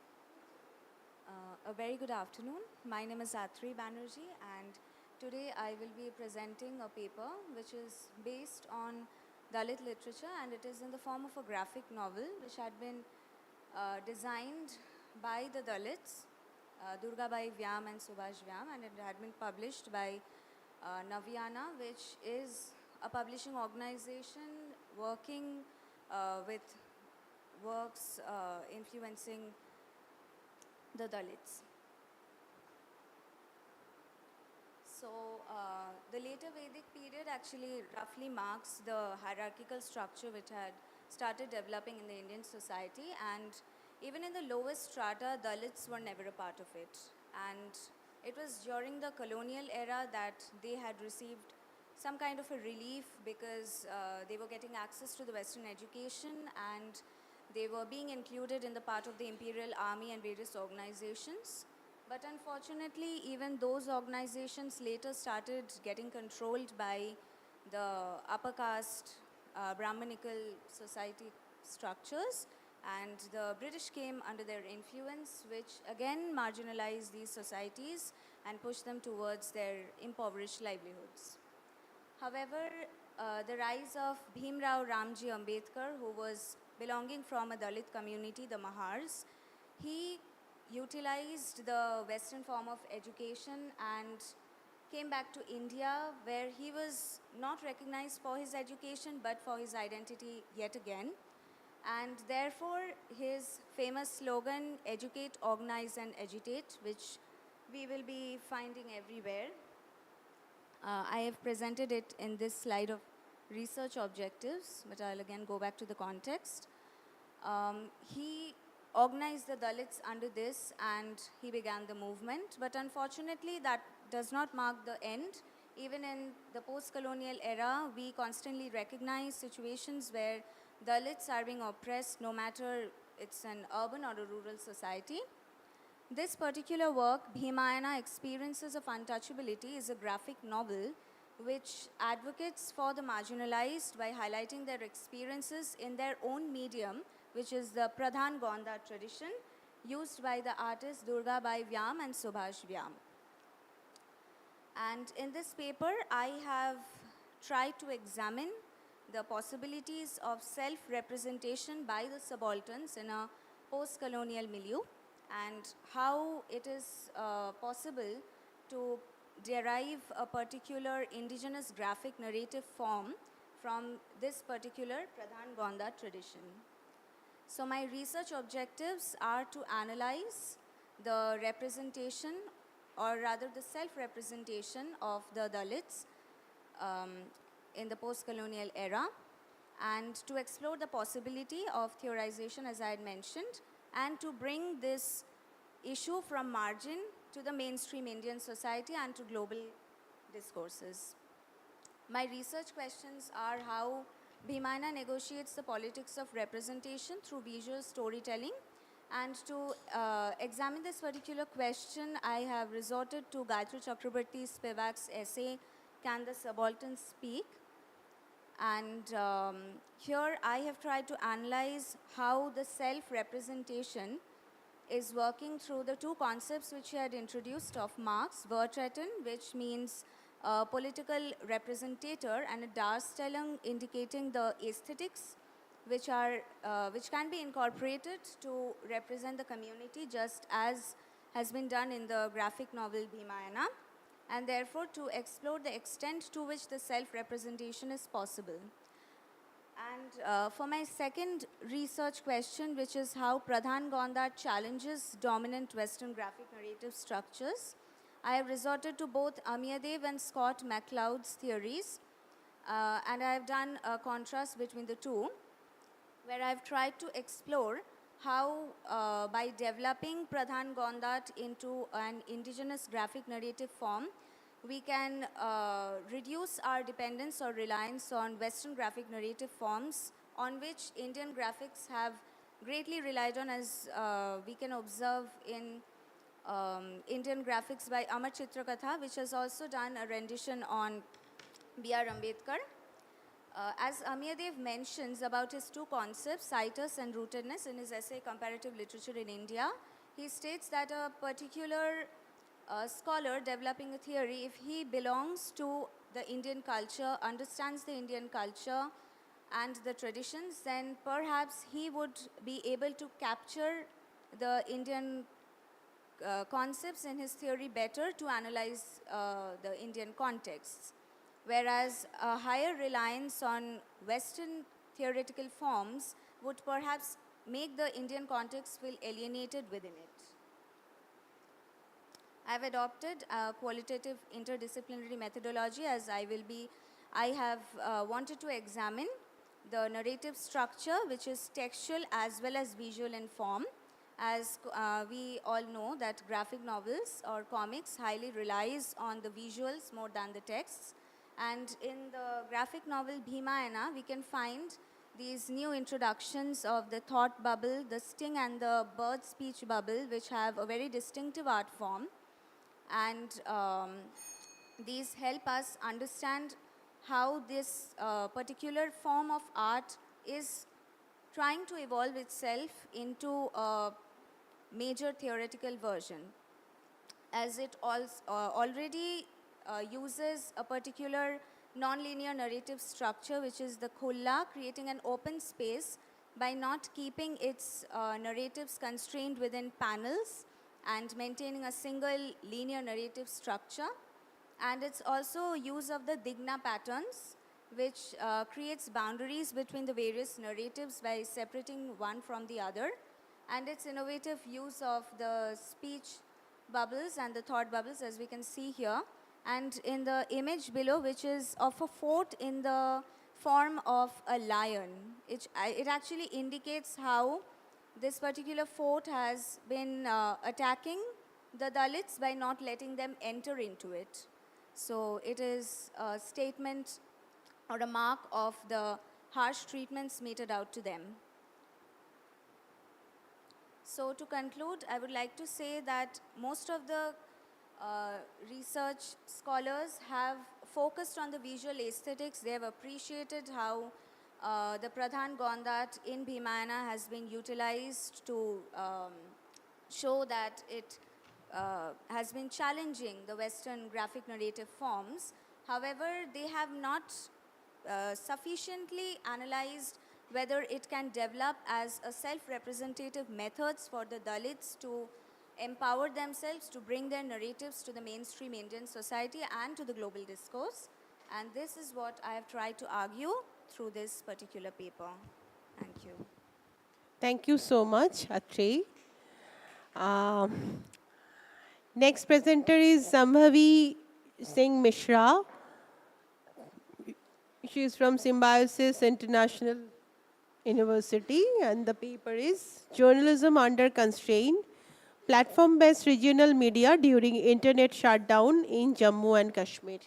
A very good afternoon. My name is Atri Banerjee, and today I will be presenting a paper which is based on Dalit literature, and it is in the form of a graphic novel which had been designed by the Dalits, Durgabai Vyam and Subhash Vyam, and it had been published by Naviana, which is a publishing organization working with works influencing the Dalits. So the later Vedic period actually roughly marks the hierarchical structure which had started developing in the Indian society, and even in the lowest strata, Dalits were never a part of it. And it was during the colonial era that they had received some kind of a relief because they were getting access to the Western education, and they were being included in the part of the imperial army and various organizations. But unfortunately, even those organizations later started getting controlled by the upper caste Brahmanical society structures, and the British came under their influence, which again marginalized these societies and pushed them towards their impoverished livelihoods. However, the rise of Bhimrao Ramji Ambedkar, who was belonging from a Dalit community, the Mahars, he utilized the Western form of education and came back to India, where he was not recognized for his education but for his identity yet again. And therefore, his famous slogan, educate, organize, and agitate, which we will be finding everywhere. I have presented it in this slide of research objectives, but I'll again go back to the context. He organized the Dalits under this, and he began the movement. But unfortunately, that does not mark the end. Even in the post-colonial era, we constantly recognize situations where Dalits are being oppressed, no matter it's an urban or a rural society. This particular work, Bhimayana Experiences of Untouchability, is a graphic novel which advocates for the marginalized by highlighting their experiences in their own medium, which is the Pradhan Gonda tradition used by the artists Durgabai Vyam and Subhash Vyam. And in this paper, I have tried to examine the possibilities of self-representation by the subalterns in a post-colonial milieu, and how it is possible to derive a particular indigenous graphic narrative form from this particular Pradhan Gonda tradition. So my research objectives are to analyze the representation, or rather the self-representation of the Dalits in the post-colonial era, and to explore the possibility of theorization, as I had mentioned, and to bring this issue from margin to the mainstream Indian society and to global discourses. My research questions are how Bhimayana negotiates the politics of representation through visual storytelling. And to examine this particular question, I have resorted to Gayatri Chakrabarti Spivak's essay, Can the Subaltern Speak? And here I have tried to analyze how the self-representation is working through the two concepts which he had introduced of Marx, Vertreten, which means a political representator, and a Darstellung indicating the aesthetics which can be incorporated to represent the community, just as has been done in the graphic novel Bhimayana, and therefore to explore the extent to which the self-representation is possible. And for my second research question, which is how Pradhan Gonda challenges dominant Western graphic narrative structures, I have resorted to both Amyadev and Scott MacLeod's theories, and I have done a contrast between the two, where I have tried to explore how by developing Pradhan Gondat into an indigenous graphic narrative form, we can reduce our dependence or reliance on Western graphic narrative forms on which Indian graphics have greatly relied on, as we can observe in Indian graphics by Amar Chitrakatha, which has also done a rendition on B.R. Ambedkar. As Amirdev mentions about his two concepts, situs and rootedness, in his essay Comparative Literature in India, he states that a particular scholar developing a theory, if he belongs to the Indian culture, understands the Indian culture and the traditions, then perhaps he would be able to capture the Indian concepts in his theory better to analyze the Indian contexts. Whereas a higher reliance on Western theoretical forms would perhaps make the Indian context feel alienated within it. I have adopted a qualitative interdisciplinary methodology as I have wanted to examine the narrative structure, which is textual as well as visual in form. As we all know that graphic novels or comics highly relies on the visuals more than the texts. And in the graphic novel Bhimayana, we can find these new introductions of the thought bubble, the sting and the bird speech bubble, which have a very distinctive art form. And these help us understand how this particular form of art is trying to evolve itself into a major theoretical version, as it already uses a particular non-linear narrative structure, which is the khulla, creating an open space by not keeping its narratives constrained within panels and maintaining a single linear narrative structure. And it's also use of the digna patterns, which creates boundaries between the various narratives by separating one from the other. And its innovative use of the speech bubbles and the thought bubbles, as we can see here. And in the image below, which is of a fort in the form of a lion, it actually indicates how this particular fort has been attacking the Dalits by not letting them enter into it. So it is a statement or a mark of the harsh treatments meted out to them. So to conclude, I would like to say that most of the research scholars have focused on the visual aesthetics. They have appreciated how the Pradhan Gondat in Bhimayana has been utilized to show that it has been challenging the Western graphic narrative forms. However, they have not sufficiently analyzed whether it can develop as a self-representative methods for the Dalits to empower themselves, to bring their narratives to the mainstream Indian society and to the global discourse. And this is what I have tried to argue through this particular paper. Thank you. Thank you so much, Atreyi. Next presenter is Sambhavi Singh Mishra. She is from Symbiosis International University, and the paper is Journalism Under Constraint, Platform-Based Regional Media During Internet Shutdown in Jammu and Kashmir.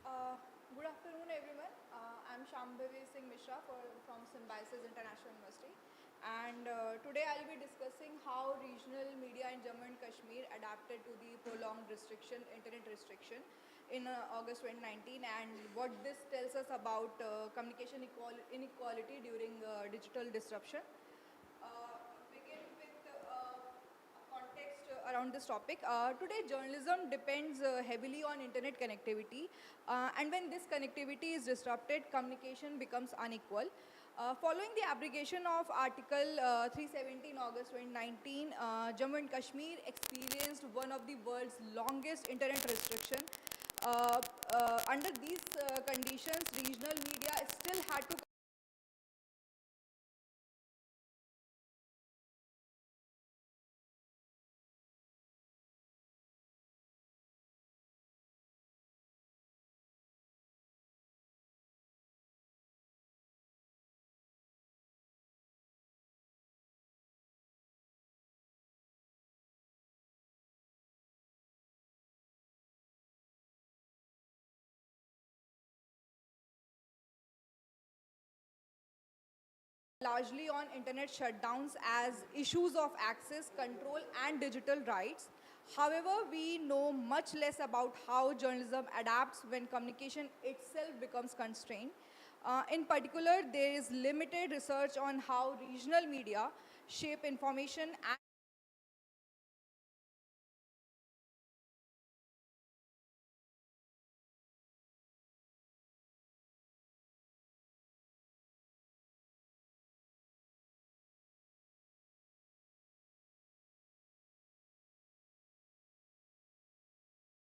Good afternoon, everyone. I'm Shambhavi Singh Mishra from Symbiosis International University. And today I'll be discussing how regional media in Jammu and Kashmir adapted to the prolonged internet restriction in August 2019, and what this tells us about communication inequality during digital disruption. Begin with context around this topic. Today, journalism depends heavily on internet connectivity, and when this connectivity is disrupted, communication becomes unequal. Following the abrogation of Article 370 in August 2019, Jammu and Kashmir experienced one of the world's longest internet restriction. Under these conditions, regional media still had to largely on internet shutdowns as issues of access, control, and digital rights. However, we know much less about how journalism adapts when communication itself becomes constrained. In particular, there is limited research on how regional media shape information and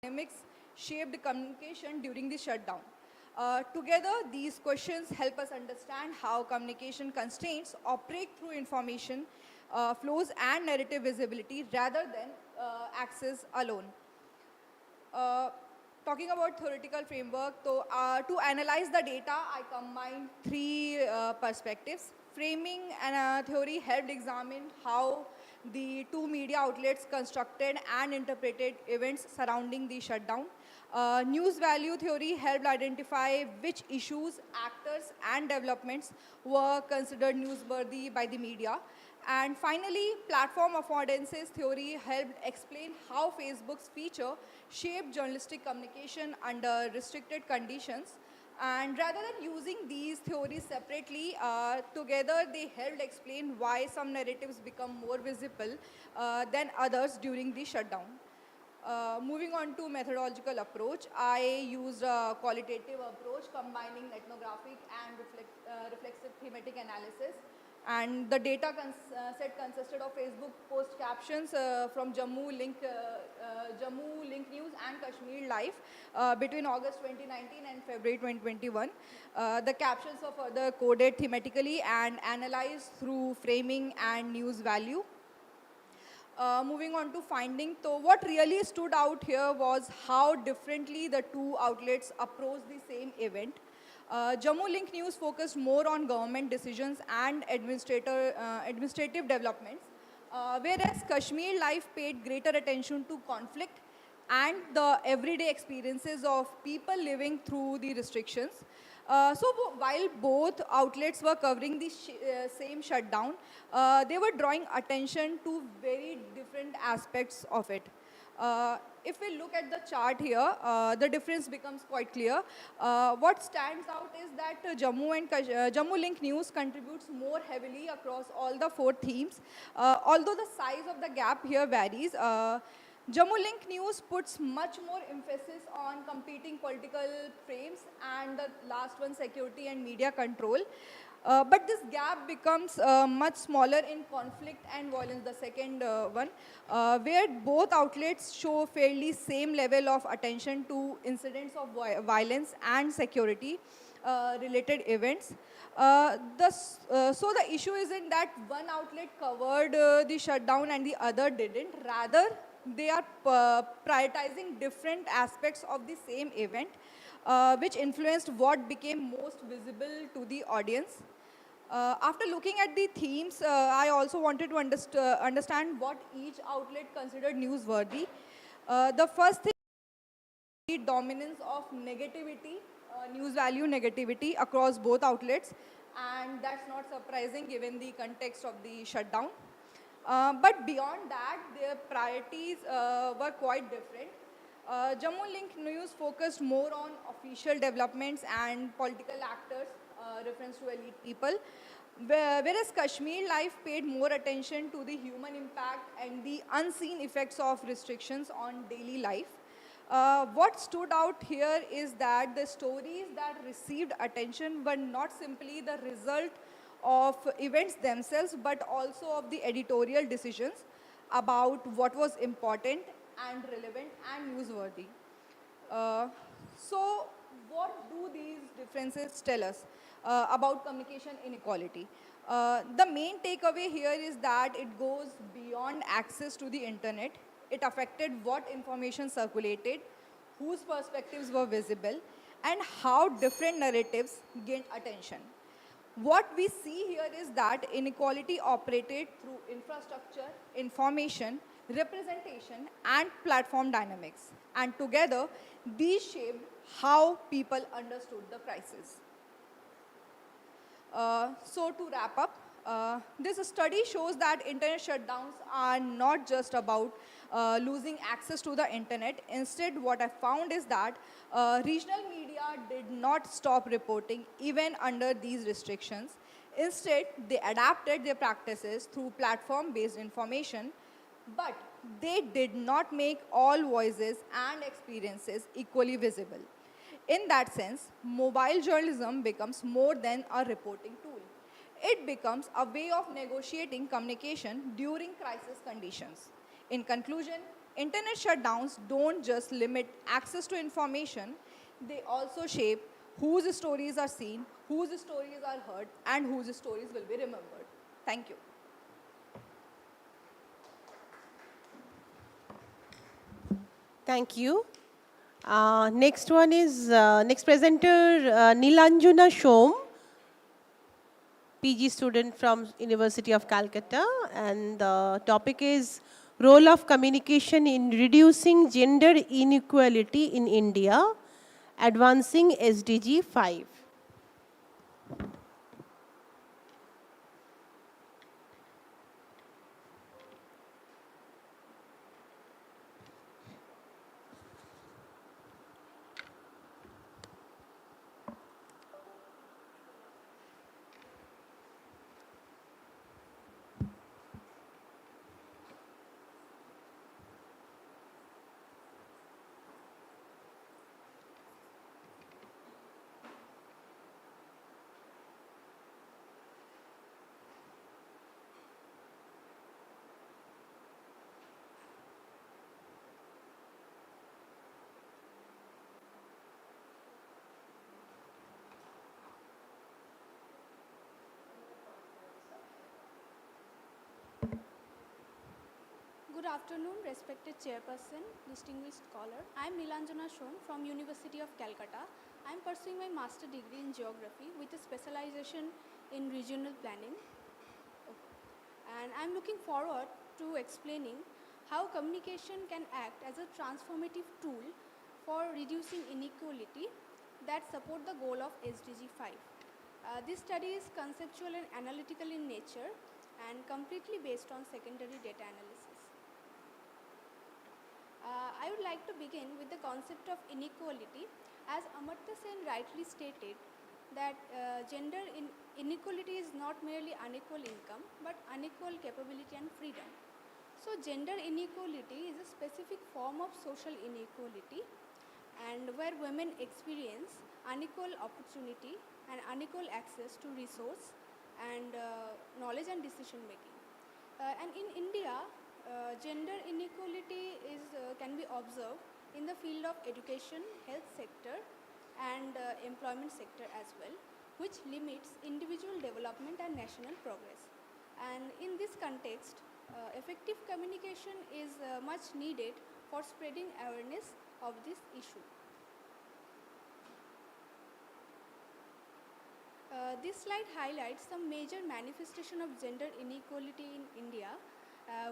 dynamics shaped communication during the shutdown. Together, these questions help us understand how communication constraints operate through information flows and narrative visibility rather than access alone. Uh, Talking about theoretical framework, so to analyze the data, I combined three perspectives. Framing and theory helped examine how the two media outlets constructed and interpreted events surrounding the shutdown. News value theory helped identify which issues, actors, and developments were considered newsworthy by the media. And finally, platform affordances theory helped explain how Facebook's feature shaped journalistic communication under restricted conditions. And rather than using these theories separately, together they helped explain why some narratives become more visible than others during the shutdown. Moving on to methodological approach, I used a qualitative approach combining ethnographic and reflexive thematic analysis. And the data set consisted of Facebook post captions from Jammu Link News and Kashmir Live between August 2019 and February 2021. The captions were further coded thematically and analyzed through framing and news value. Moving on to finding, so what really stood out here was how differently the two outlets approached the same event. Jammu Link News focused more on government decisions and administrative developments, whereas Kashmir Life paid greater attention to conflict and the everyday experiences of people living through the restrictions. While both outlets were covering the same shutdown, they were drawing attention to very different aspects of it. If we look at the chart here, the difference becomes quite clear. What stands out is that Jammu Link News contributes more heavily across all the four themes. Although the size of the gap here varies, Jammu Link News puts much more emphasis on competing political frames and the last one, security and media control. But this gap becomes much smaller in conflict and violence, the second one, where both outlets show fairly same level of attention to incidents of violence and security related events. So the issue isn't that one outlet covered the shutdown and the other didn't. Rather, they are prioritizing different aspects of the same event, which influenced what became most visible to the audience. After looking at the themes, I also wanted to understand what each outlet considered newsworthy. The first thing the dominance of negativity, news value negativity across both outlets, and that's not surprising given the context of the shutdown. But beyond that, their priorities were quite different. Jammu Link News focused more on official developments and political actors, reference to elite people, whereas Kashmir Life paid more attention to the human impact and the unseen effects of restrictions on daily life. What stood out here is that the stories that received attention were not simply the result of events themselves, but also of the editorial decisions about what was important and relevant and newsworthy. So, what do these differences tell us about communication inequality? The main takeaway here is that it goes beyond access to the internet. It affected what information circulated, whose perspectives were visible, and how different narratives gained attention. What we see here is that inequality operated through infrastructure, information, representation, and platform dynamics. And together, these shaped how people understood the crisis. So to wrap up, this study shows that internet shutdowns are not just about losing access to the internet. Instead, what I found is that regional media did not stop reporting even under these restrictions. Instead, they adapted their practices through platform-based information, but they did not make all voices and experiences equally visible. In that sense, mobile journalism becomes more than a reporting tool. It becomes a way of negotiating communication during crisis conditions. In conclusion, internet shutdowns don't just limit access to information, they also shape whose stories are seen, whose stories are heard, and whose stories will be remembered. Thank you. Thank you. Next one is, next presenter, Nilanjana Shom, PG student from University of Calcutta, and the topic is role of communication in reducing gender inequality in India, advancing SDG 5. Good afternoon, respected chairperson, distinguished scholar. I am Nilanjana Shon from University of Calcutta. I am pursuing my master degree in geography with a specialization in regional planning. And I am looking forward to explaining how communication can act as a transformative tool for reducing inequality that support the goal of SDG 5. This study is conceptual and analytical in nature and completely based on secondary data analysis. I would like to begin with the concept of inequality. As Amartya Sen rightly stated, that gender inequality is not merely unequal income, but unequal capability and freedom. So gender inequality is a specific form of social inequality, and where women experience unequal opportunity and unequal access to resource and knowledge and decision making. And in India, gender inequality can be observed in the field of education, health sector, and employment sector as well, which limits individual development and national progress. And in this context, effective communication is much needed for spreading awareness of this issue. This slide highlights some major manifestation of gender inequality in India,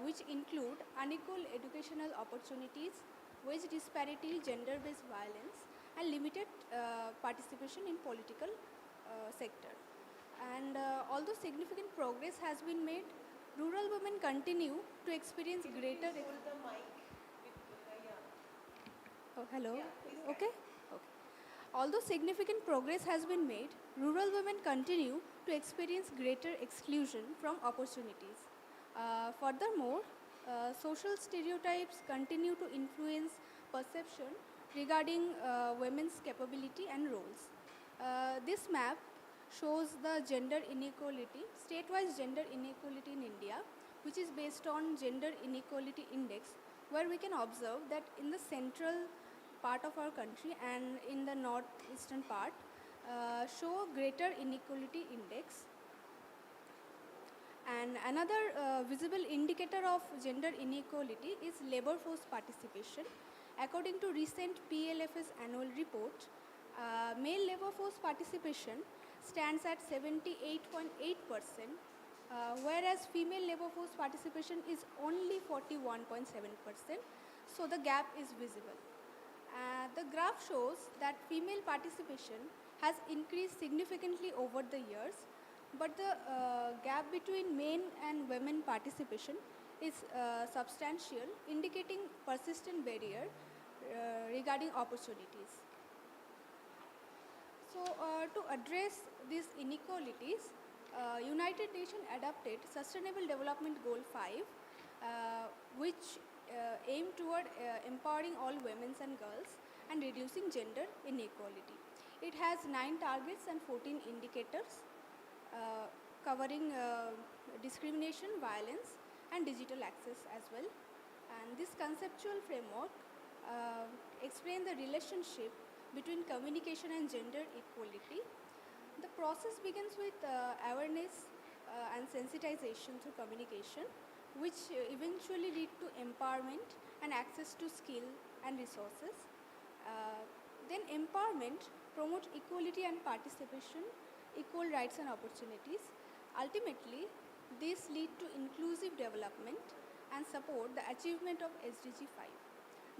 which include unequal educational opportunities, wage disparity, gender-based violence, and limited participation in political sector. And although significant progress has been made, rural women continue to experience greater. Oh, hello. Okay. Okay. Although significant progress has been made, rural women continue to experience greater exclusion from opportunities. Furthermore, social stereotypes continue to influence perception regarding women's capability and roles. This map shows the gender inequality, state-wise gender inequality in India, which is based on Gender Inequality Index, where we can observe that in the central part of our country and in the northeastern part show greater inequality index. And another visible indicator of gender inequality is labor force participation. According to recent PLF's annual report, male labor force participation stands at 78.8%, whereas female labor force participation is only 41.7%, so the gap is visible. The graph shows that female participation has increased significantly over the years, but the gap between men and women participation is substantial, indicating persistent barrier regarding opportunities. So, to address these inequalities, United Nations adopted Sustainable Development Goal 5, which aim toward empowering all women and girls and reducing gender inequality. It has 9 targets and 14 indicators covering discrimination, violence, and digital access as well. And this conceptual framework explains the relationship between communication and gender equality. The process begins with awareness and sensitization through communication, which eventually lead to empowerment and access to skill and resources. Then empowerment promote equality and participation, equal rights and opportunities. Ultimately, this lead to inclusive development and support the achievement of SDG 5.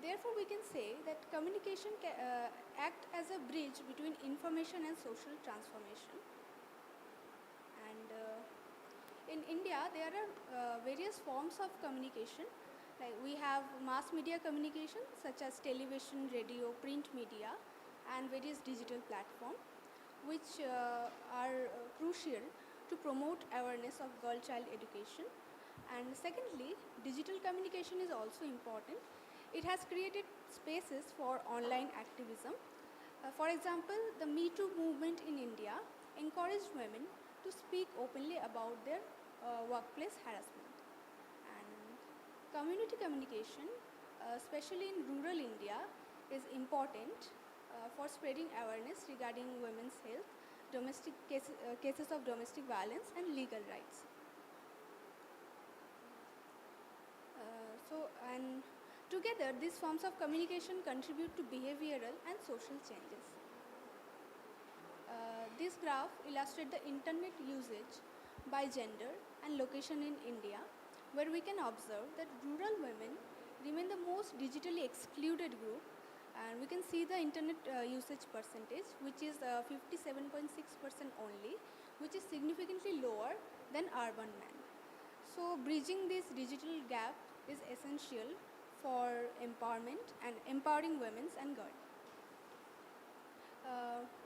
Therefore, we can say that communication act as a bridge between information and social transformation. And in India, there are various forms of communication. Like we have mass media communication such as television, radio, print media, and various digital platforms, which are crucial to promote awareness of girl-child education. And secondly, digital communication is also important. It has created spaces for online activism. For example, the Me Too movement in India encouraged women to speak openly about their workplace harassment. And community communication, especially in rural India, is important for spreading awareness regarding women's health, domestic cases of domestic violence, and legal rights. And together, these forms of communication contribute to behavioral and social changes. This graph illustrates the internet usage by gender and location in India, where we can observe that rural women remain the most digitally excluded group, and we can see the internet usage percentage, which is 57.6% only, which is significantly lower than urban men. So bridging this digital gap is essential for empowerment and empowering women and girls.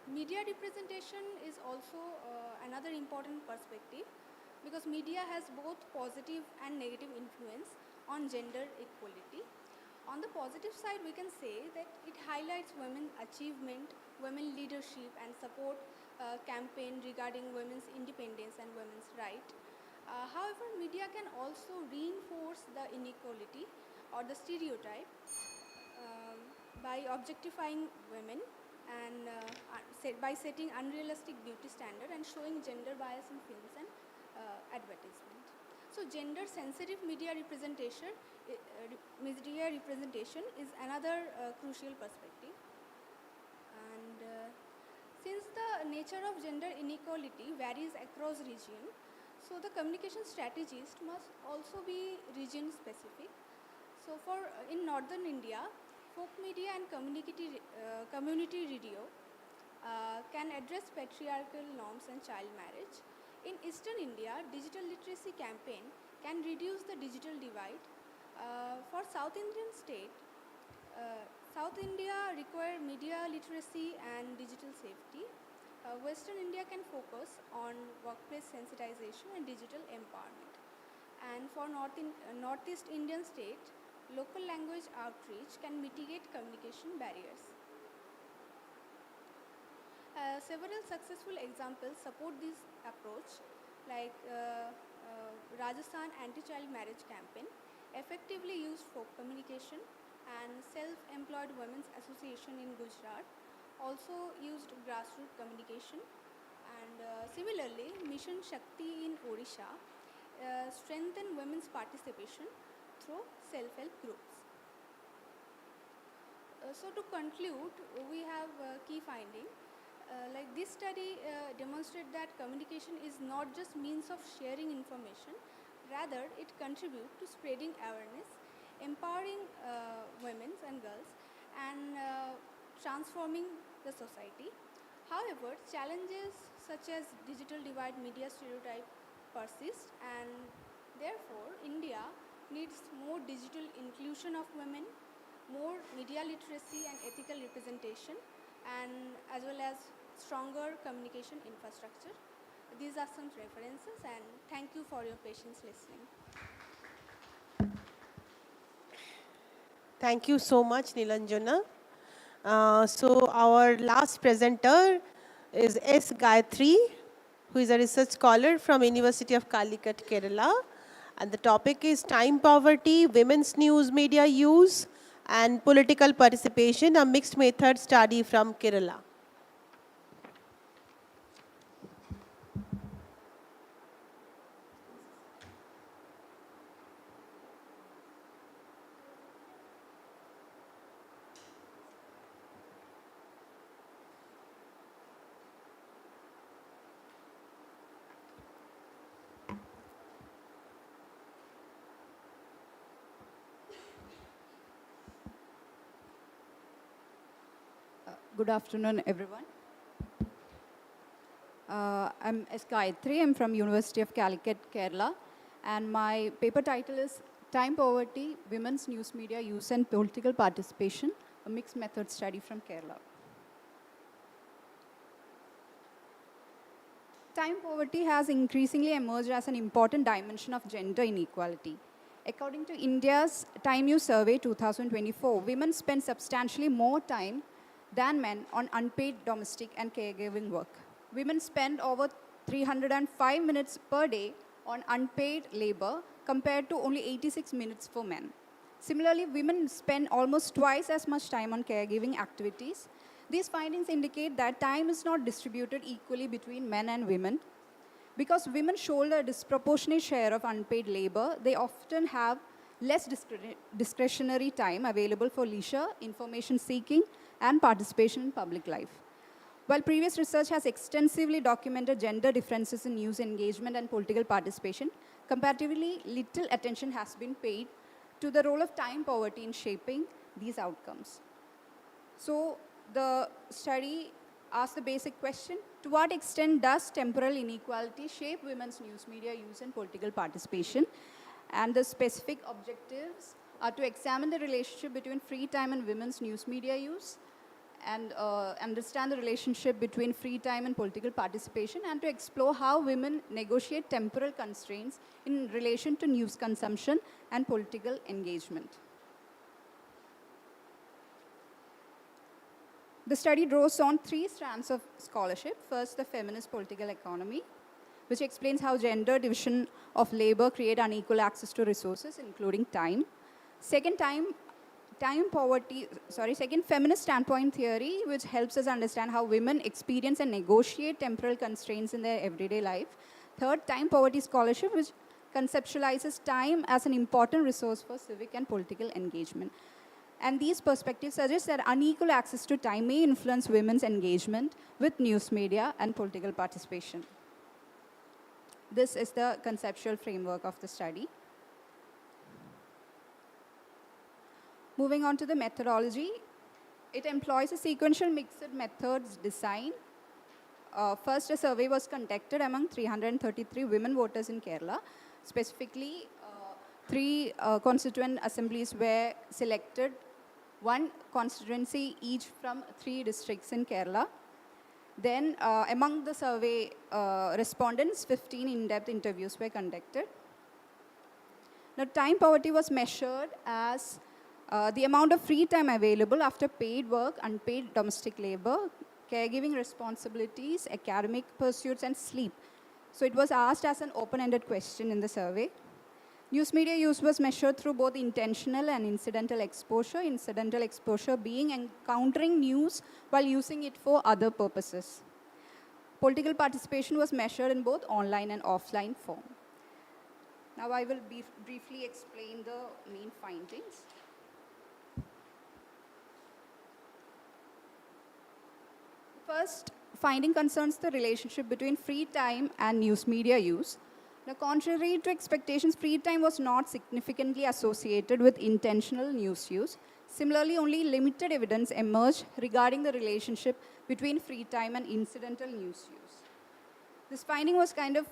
Media representation is also another important perspective, because media has both positive and negative influence on gender equality. On the positive side, we can say that it highlights women's achievement, women leadership, and support campaign regarding women's independence and women's right. However, media can also reinforce the inequality or the stereotype by objectifying women and by setting unrealistic beauty standard and showing gender bias in films and advertisement. So gender sensitive media representation is another crucial perspective. And since the nature of gender inequality varies across region, so the communication strategies must also be region specific. So in northern India, folk media and community radio can address patriarchal norms and child marriage. In Eastern India, digital literacy campaign can reduce the digital divide. For South Indian state, South India require media literacy and digital safety. Western India can focus on workplace sensitization and digital empowerment. And for Northeast Indian state, local language outreach can mitigate communication barriers. Several successful examples support this approach, like Rajasthan Anti-Child Marriage Campaign effectively used folk communication, and Self-Employed Women's Association in Gujarat also used grassroots communication, and similarly Mission Shakti in Odisha strengthened women's participation through self-help groups. So to conclude, we have key finding. Like this study demonstrates that communication is not just means of sharing information, rather it contributes to spreading awareness, empowering women and girls, and transforming the society. However, challenges such as digital divide, media stereotype persist, and therefore India needs more digital inclusion of women, more media literacy and ethical representation, and as well as stronger communication infrastructure. These are some references, and thank you for your patience listening. Thank you so much, Nilanjana. So our last presenter is S. Gayatri, who is a research scholar from University of Calicut, Kerala. And the topic is time poverty, women's news media use, and political participation, a mixed method study from Kerala. Good afternoon, everyone. I'm S. Gayatri. I'm from University of Calicut, Kerala. And my paper title is Time Poverty, Women's News Media Use and Political Participation, a Mixed Method Study from Kerala. Time poverty has increasingly emerged as an important dimension of gender inequality. According to India's Time Use Survey 2024, women spend substantially more time than men on unpaid domestic and caregiving work. Women spend over 305 minutes per day on unpaid labor compared to only 86 minutes for men. Similarly, women spend almost twice as much time on caregiving activities. These findings indicate that time is not distributed equally between men and women. Because women shoulder a disproportionate share of unpaid labor, they often have less discretionary time available for leisure, information seeking, and participation in public life. While previous research has extensively documented gender differences in news engagement and political participation, comparatively little attention has been paid to the role of time poverty in shaping these outcomes. So the study asked the basic question: to what extent does temporal inequality shape women's news media use and political participation? And the specific objectives are to examine the relationship between free time and women's news media use, and understand the relationship between free time and political participation, and to explore how women negotiate temporal constraints in relation to news consumption and political engagement. The study draws on three strands of scholarship. First, the feminist political economy, which explains how gender division of labor create unequal access to resources, including time. Second, second, feminist standpoint theory, which helps us understand how women experience and negotiate temporal constraints in their everyday life. Third, time poverty scholarship, which conceptualizes time as an important resource for civic and political engagement. And these perspectives suggest that unequal access to time may influence women's engagement with news media and political participation. This is the conceptual framework of the study. Moving on to the methodology, it employs a sequential mixed methods design. First, a survey was conducted among 333 women voters in Kerala. Specifically, three constituent assemblies were selected, one constituency each from 3 districts in Kerala. Then, among the survey respondents, 15 in-depth interviews were conducted. Now, time poverty was measured as the amount of free time available after paid work, unpaid domestic labor, caregiving responsibilities, academic pursuits, and sleep. So it was asked as an open-ended question in the survey. News media use was measured through both intentional and incidental exposure being encountering news while using it for other purposes. Political participation was measured in both online and offline form. Now I will briefly explain the main findings. First finding concerns the relationship between free time and news media use. Now, contrary to expectations, free time was not significantly associated with intentional news use. Similarly, only limited evidence emerged regarding the relationship between free time and incidental news use. This finding was kind of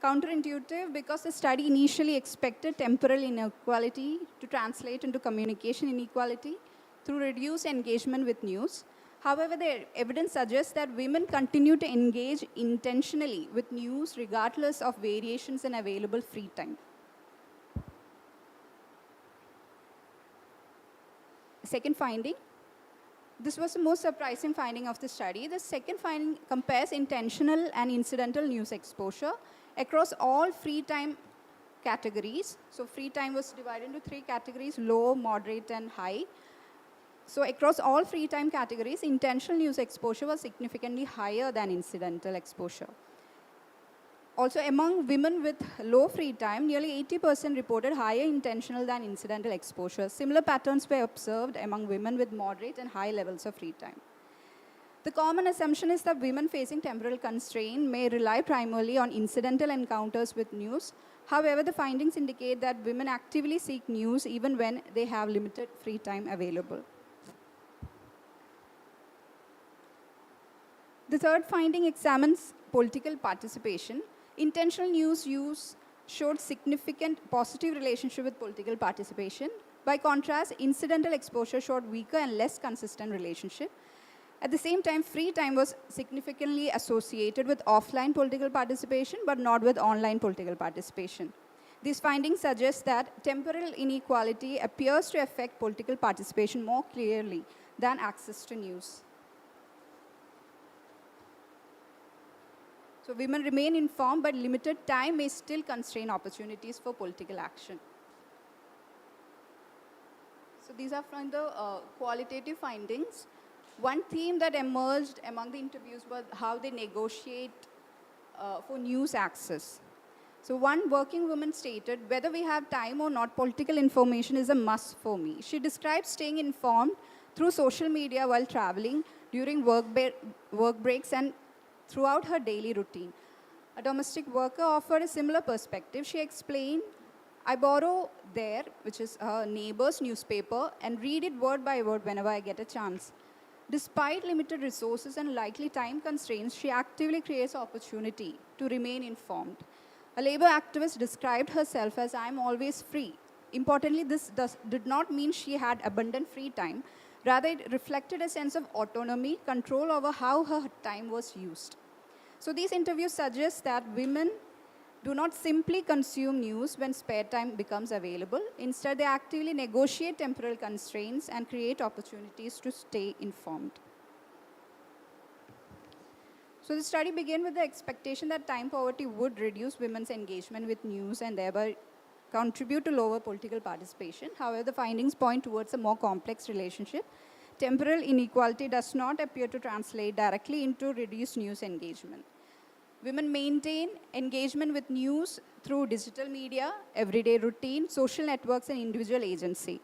counterintuitive because the study initially expected temporal inequality to translate into communication inequality through reduced engagement with news. However, the evidence suggests that women continue to engage intentionally with news regardless of variations in available free time. Second finding, this was the most surprising finding of the study. The second finding compares intentional and incidental news exposure across all free time categories. So free time was divided into 3 categories: low, moderate, and high. So across all free time categories, intentional news exposure was significantly higher than incidental exposure. Also, among women with low free time, nearly 80% reported higher intentional than incidental exposure. Similar patterns were observed among women with moderate and high levels of free time. The common assumption is that women facing temporal constraint may rely primarily on incidental encounters with news. However, the findings indicate that women actively seek news even when they have limited free time available. The third finding examines political participation. Intentional news use showed significant positive relationship with political participation. By contrast, incidental exposure showed weaker and less consistent relationship. At the same time, free time was significantly associated with offline political participation, but not with online political participation. These findings suggest that temporal inequality appears to affect political participation more clearly than access to news. So women remain informed, but limited time may still constrain opportunities for political action. So these are from the qualitative findings. One theme that emerged among the interviews was how they negotiate for news access. So one working woman stated, "Whether we have time or not, political information is a must for me." She described staying informed through social media while traveling, during work breaks, and throughout her daily routine. A domestic worker offered a similar perspective. She explained, "I borrow there, which is her neighbor's newspaper, and read it word by word whenever I get a chance. Despite limited resources and likely time constraints, she actively creates opportunity to remain informed." A labor activist described herself as, "I'm always free." Importantly, this did not mean she had abundant free time. Rather, it reflected a sense of autonomy, control over how her time was used. So these interviews suggest that women do not simply consume news when spare time becomes available. Instead, they actively negotiate temporal constraints and create opportunities to stay informed. So the study began with the expectation that time poverty would reduce women's engagement with news and thereby contribute to lower political participation. However, the findings point towards a more complex relationship. Temporal inequality does not appear to translate directly into reduced news engagement. Women maintain engagement with news through digital media, everyday routine, social networks, and individual agency.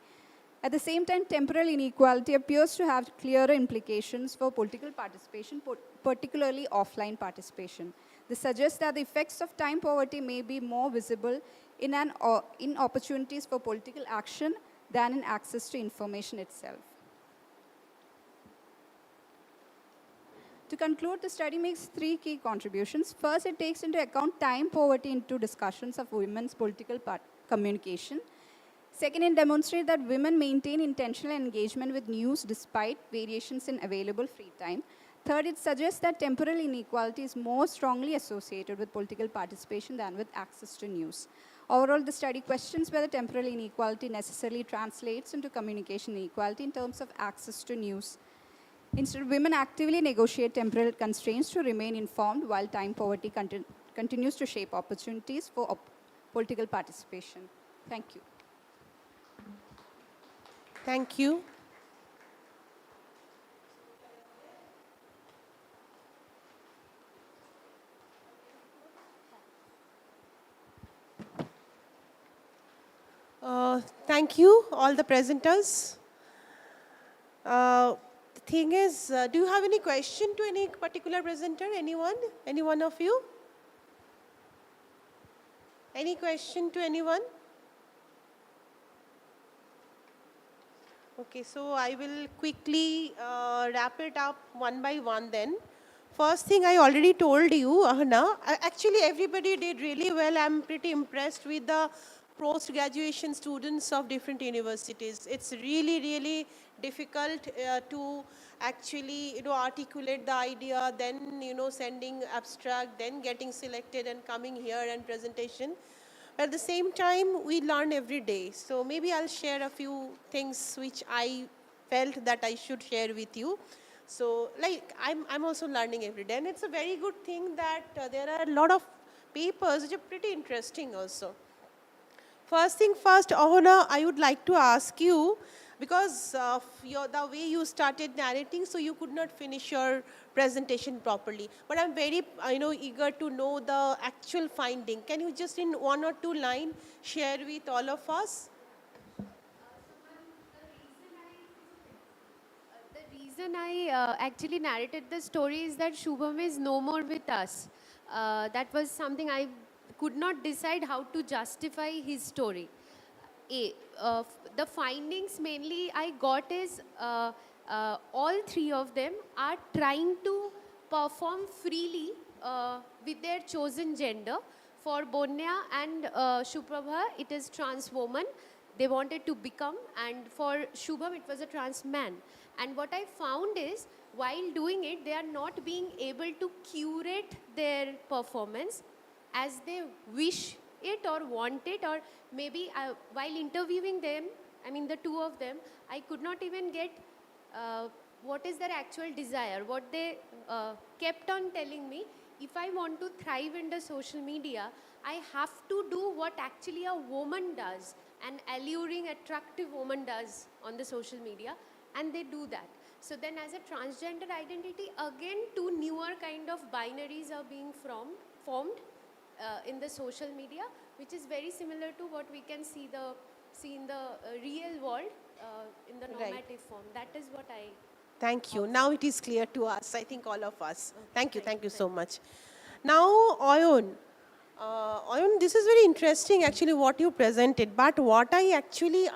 At the same time, temporal inequality appears to have clearer implications for political participation, particularly offline participation. This suggests that the effects of time poverty may be more visible in opportunities for political action than in access to information itself. To conclude, the study makes three key contributions. First, it takes into account time poverty into discussions of women's political communication. Second, it demonstrates that women maintain intentional engagement with news despite variations in available free time. Third, it suggests that temporal inequality is more strongly associated with political participation than with access to news. Overall, the study questions whether temporal inequality necessarily translates into communication inequality in terms of access to news. Instead, women actively negotiate temporal constraints to remain informed, while time poverty continues to shape opportunities for political participation. Thank you. Thank you. Thank you, all the presenters. The thing is, do you have any question to any particular presenter? Anyone? Any one of you? Any question to anyone? Okay, so I will quickly wrap it up one by one then. First thing I already told you, Ahana, actually everybody did really well. I'm pretty impressed with the post-graduation students of different universities. It's really, really difficult to actually, articulate the idea, then, sending abstract, then getting selected and coming here and presentation. But at the same time, we learn every day. So maybe I'll share a few things which I felt that I should share with you. So like, I'm also learning every day. And it's a very good thing that there are a lot of papers which are pretty interesting also. First thing first, Ahona, I would like to ask you, because of the way you started narrating, so you could not finish your presentation properly. But I'm very eager to know the actual finding. Can you just in one or two lines share with all of us? The reason I actually narrated the story is that Shubham is no more with us. That was something I could not decide how to justify his story. The findings mainly I got is all three of them are trying to perform freely with their chosen gender. For Bonya and Shuprabha, it is trans woman. They wanted to become, and for Shubham, it was a trans man. And what I found is, while doing it, they are not being able to curate their performance as they wish it or want it, or maybe while interviewing them, I mean the two of them, I could not even get what is their actual desire. What they kept on telling me, if I want to thrive in the social media, I have to do what actually a woman does, an alluring, attractive woman does on the social media, and they do that. So then as a transgender identity, again two newer kind of binaries are being formed in the social media, which is very similar to what we can see in the real world in the normative form. That is what I... Thank you. Now it is clear to us, I think all of us. Thank you so much. Now, Oyun, this is very interesting actually what you presented, but what I actually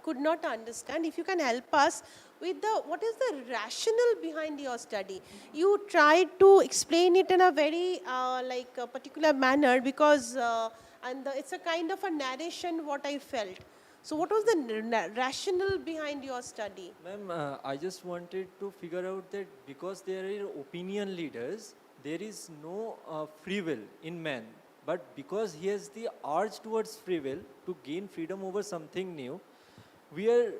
could not understand, if you can help us with what is the rationale behind your study? You tried to explain it in a very a particular manner because it's a kind of a narration what I felt. So what was the rationale behind your study? Ma'am, I just wanted to figure out that because there are opinion leaders, there is no free will in man. But because he has the urge towards free will to gain freedom over something new, we are,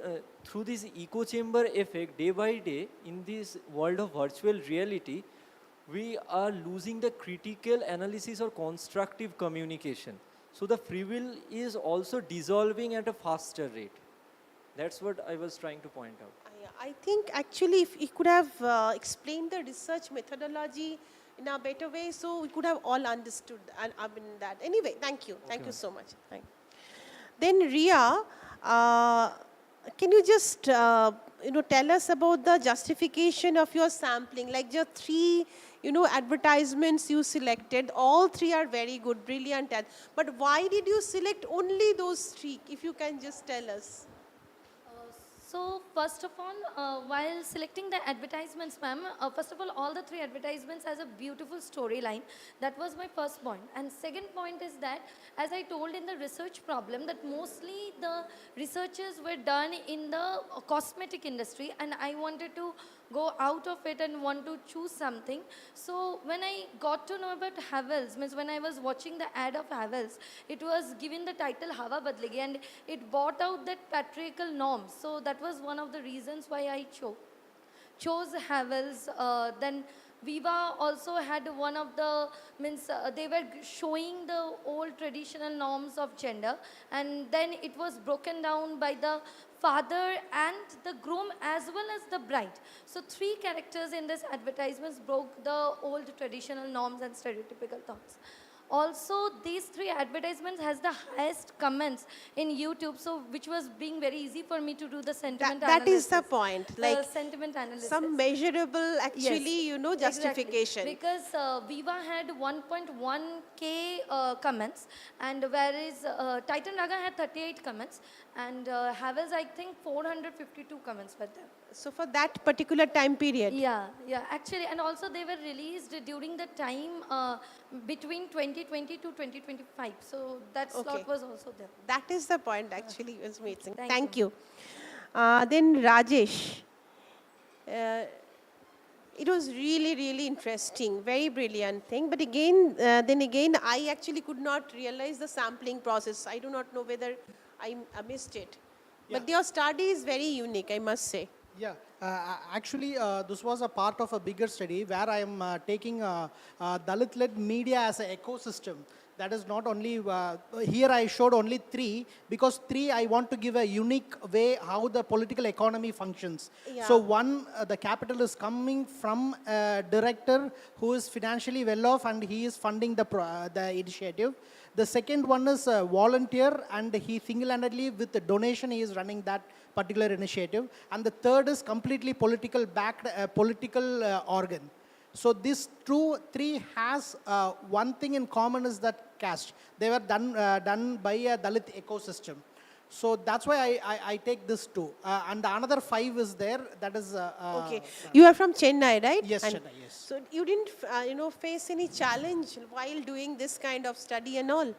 through this echo chamber effect, day by day, in this world of virtual reality, we are losing the critical analysis or constructive communication. So the free will is also dissolving at a faster rate. That's what I was trying to point out. I think actually if he could have explained the research methodology in a better way, so we could have all understood that. Anyway, thank you. Thank you so much. Then Ria, can you just tell us about the justification of your sampling, like just three advertisements you selected. All three are very good, brilliant. But why did you select only those three? If you can just tell us. So first of all, while selecting the advertisements, ma'am, first of all the three advertisements has a beautiful storyline. That was my first point. And second point is that, as I told in the research problem, that mostly the researches were done in the cosmetic industry, and I wanted to go out of it and want to choose something. So when I got to know about Havells, means when I was watching the ad of Havells, it was given the title Hava Badlegi, and it brought out that patriarchal norms. So that was one of the reasons why I chose Havells. Then Viva also had one of the, means they were showing the old traditional norms of gender, and then it was broken down by the father and the groom as well as the bride. So three characters in this advertisements broke the old traditional norms and stereotypical thoughts. Also, these three advertisements has the highest comments in YouTube, so which was being very easy for me to do the sentiment That is analysis. the point. Like Sentiment analysis. some measurable, actually, Yes, you know, exactly. justification. Because Viva had 1.1k comments, and whereas Titan Raga had 38 comments, and Havells, I think 452 comments were there. So for that particular time period. Yeah, actually, and also they were released during the time between 2020 to 2025. So that slot Okay. was also there. That is the point, actually, was amazing. Thank Thank you. Then Rajesh. It was really, really interesting, very brilliant thing. But again, then again, I actually could not realize the sampling process. I do not know whether I missed it. But your study is very unique, I must say. Yeah, actually, this was a part of a bigger study where I am taking Dalit-led media as an ecosystem. That is not only, here I showed only three, because three I want to give a unique way how the political economy functions. Yeah. So one, the capital is coming from a director who is financially well off and he is funding the initiative. The second one is a volunteer, and he single-handedly with the donation he is running that particular initiative. And the third is completely political backed, political organ. So these three has one thing in common is that caste. They were done by a Dalit ecosystem. So that's why I take this two. And the another five is there. That is. Okay. You are from Chennai, right? Yes, And Chennai, yes. So you didn't, face any challenge while doing this kind of study and all? Was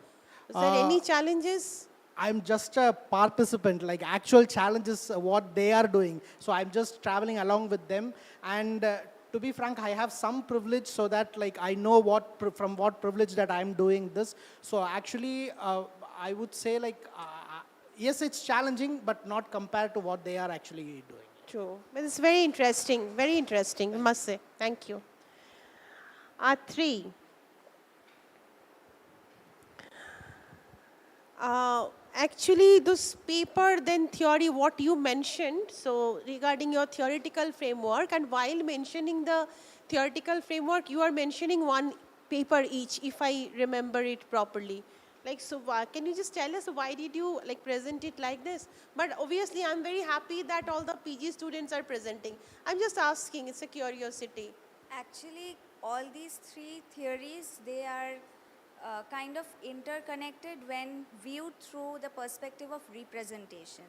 there any challenges? I'm just a participant, like actual challenges, what they are doing. So I'm just traveling along with them. And to be frank, I have some privilege so that like I know from what privilege that I'm doing this. So actually, I would say like, yes, it's challenging, but not compared to what they are actually doing. True. But it's very interesting, I must say. Thank you. Three. Actually, this paper, then theory, what you mentioned, so regarding your theoretical framework, and while mentioning the theoretical framework, you are mentioning one paper each, if I remember it properly. Like, so can you just tell us why did you like present it like this? But obviously, I'm very happy that all the PG students are presenting. I'm just asking, it's a curiosity. Actually, all these three theories, they are kind of interconnected when viewed through the perspective of representation.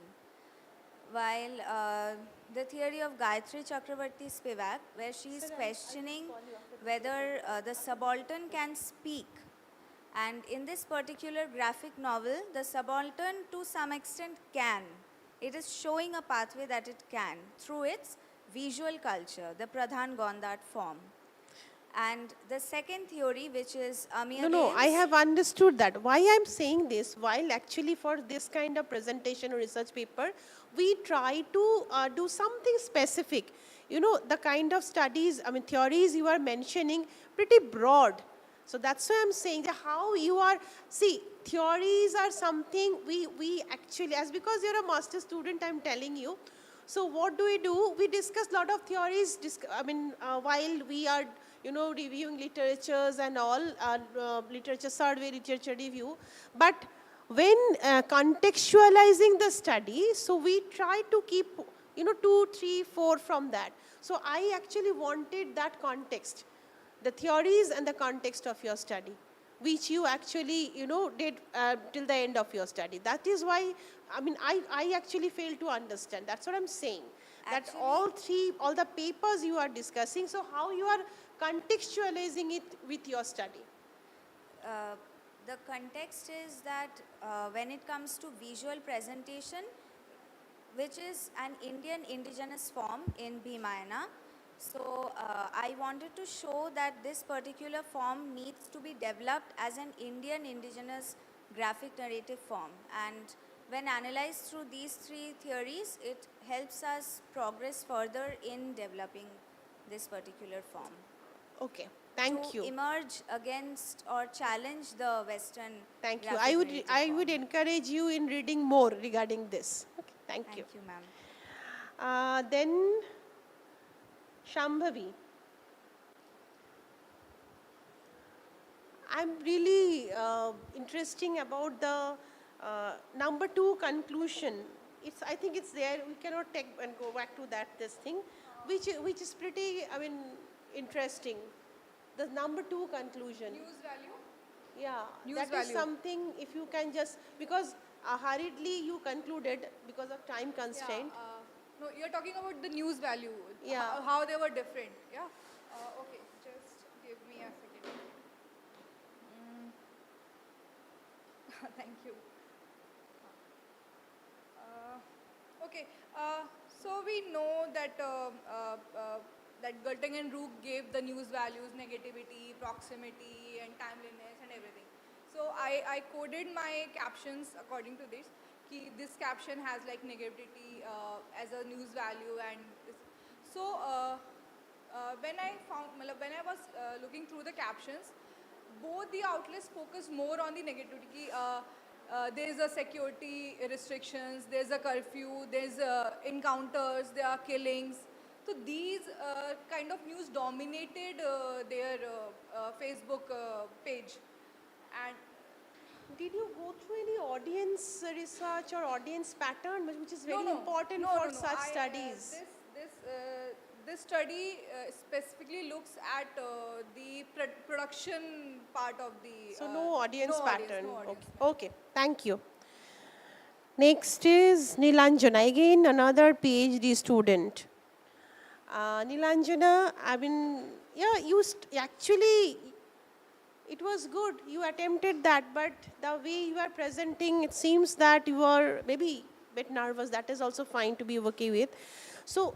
While the theory of Gayatri Chakravarti Spivak, where she is questioning whether the subaltern can speak. And in this particular graphic novel, the subaltern to some extent can. It is showing a pathway that it can through its visual culture, the Pradhan Gondat form. And the second theory, which is Amir No, I have understood that. Why I'm saying this, while actually for this kind of presentation or research paper, we try to do something specific. You know, the kind of studies, theories you are mentioning, pretty broad. So that's why I'm saying that how you are, see, theories are something we actually, as because you're a master student, I'm telling you. So what do? We discuss a lot of theories, while we are, reviewing literatures and all, literature survey, literature review. But when contextualizing the study, so we try to keep, 2, 3, 4 from that. So I actually wanted that context, the theories and the context of your study. which you actually, did till the end of your study. That is why, I actually fail to understand. That's what I'm saying. That all the papers you are discussing, so how you are contextualizing it with your study? The context is that when it comes to visual presentation, which is an Indian indigenous form in Bhimayana. So I wanted to show that this particular form needs to be developed as an Indian indigenous graphic narrative form. And when analyzed through these three theories, it helps us progress further in developing this particular form. Okay, thank to you. emerge against or challenge the Western Thank you. graphic narrative I form. would encourage you in reading more regarding this. Okay, thank you. Thank you, ma'am. Then Shambhavi. I'm really interesting about the number 2 conclusion. I think it's there. We cannot take and go back to this thing, which is pretty, interesting. The number 2 conclusion. News value? Yeah, News that is value. something, if you can just, because hurriedly you concluded because of time constraint. No, you're talking about the news value. Yeah. How they were different. Yeah. Okay, just give me a second. Thank you. Okay. So we know that that Gulting and Rook gave the news values, negativity, proximity, and timeliness, and everything. So I coded my captions according to this. This caption has like negativity as a news value, and this. So when I was looking through the captions, both the outlets focus more on the negativity. There's a security restrictions, there's a curfew, there's encounters, there are killings. So these kind of news dominated their Facebook page. And Did you go through any audience research or audience pattern, which is very No, no. important No, for no, no. such studies? This study specifically looks at the production part of the. So no audience pattern. No audience. Okay, thank you. Next is Nilanjana, again another PhD student. Nilanjana, actually, it was good. You attempted that, but the way you are presenting, it seems that you are maybe a bit nervous. That is also fine to be okay with. So,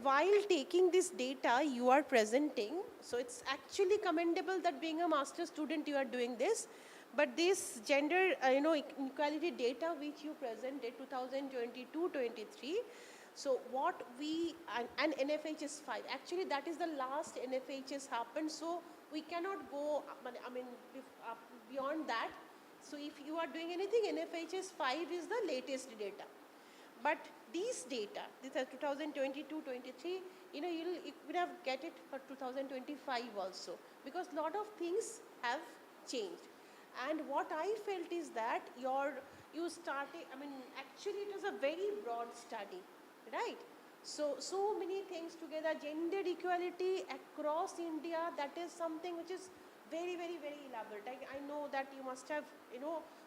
while taking this data you are presenting, so it's actually commendable that being a master student you are doing this. But this gender, inequality data which you presented 2022-23. So what and NFHS 5, actually that is the last NFHS happened, so we cannot go, beyond that. So if you are doing anything, NFHS 5 is the latest data. But these data, these are 2022-23, you could have get it for 2025 also, because lot of things have changed. And what I felt is that you started, actually it was a very broad study, right? So many things together, gender equality across India, that is something which is very, very, very elaborate. I know that you must have,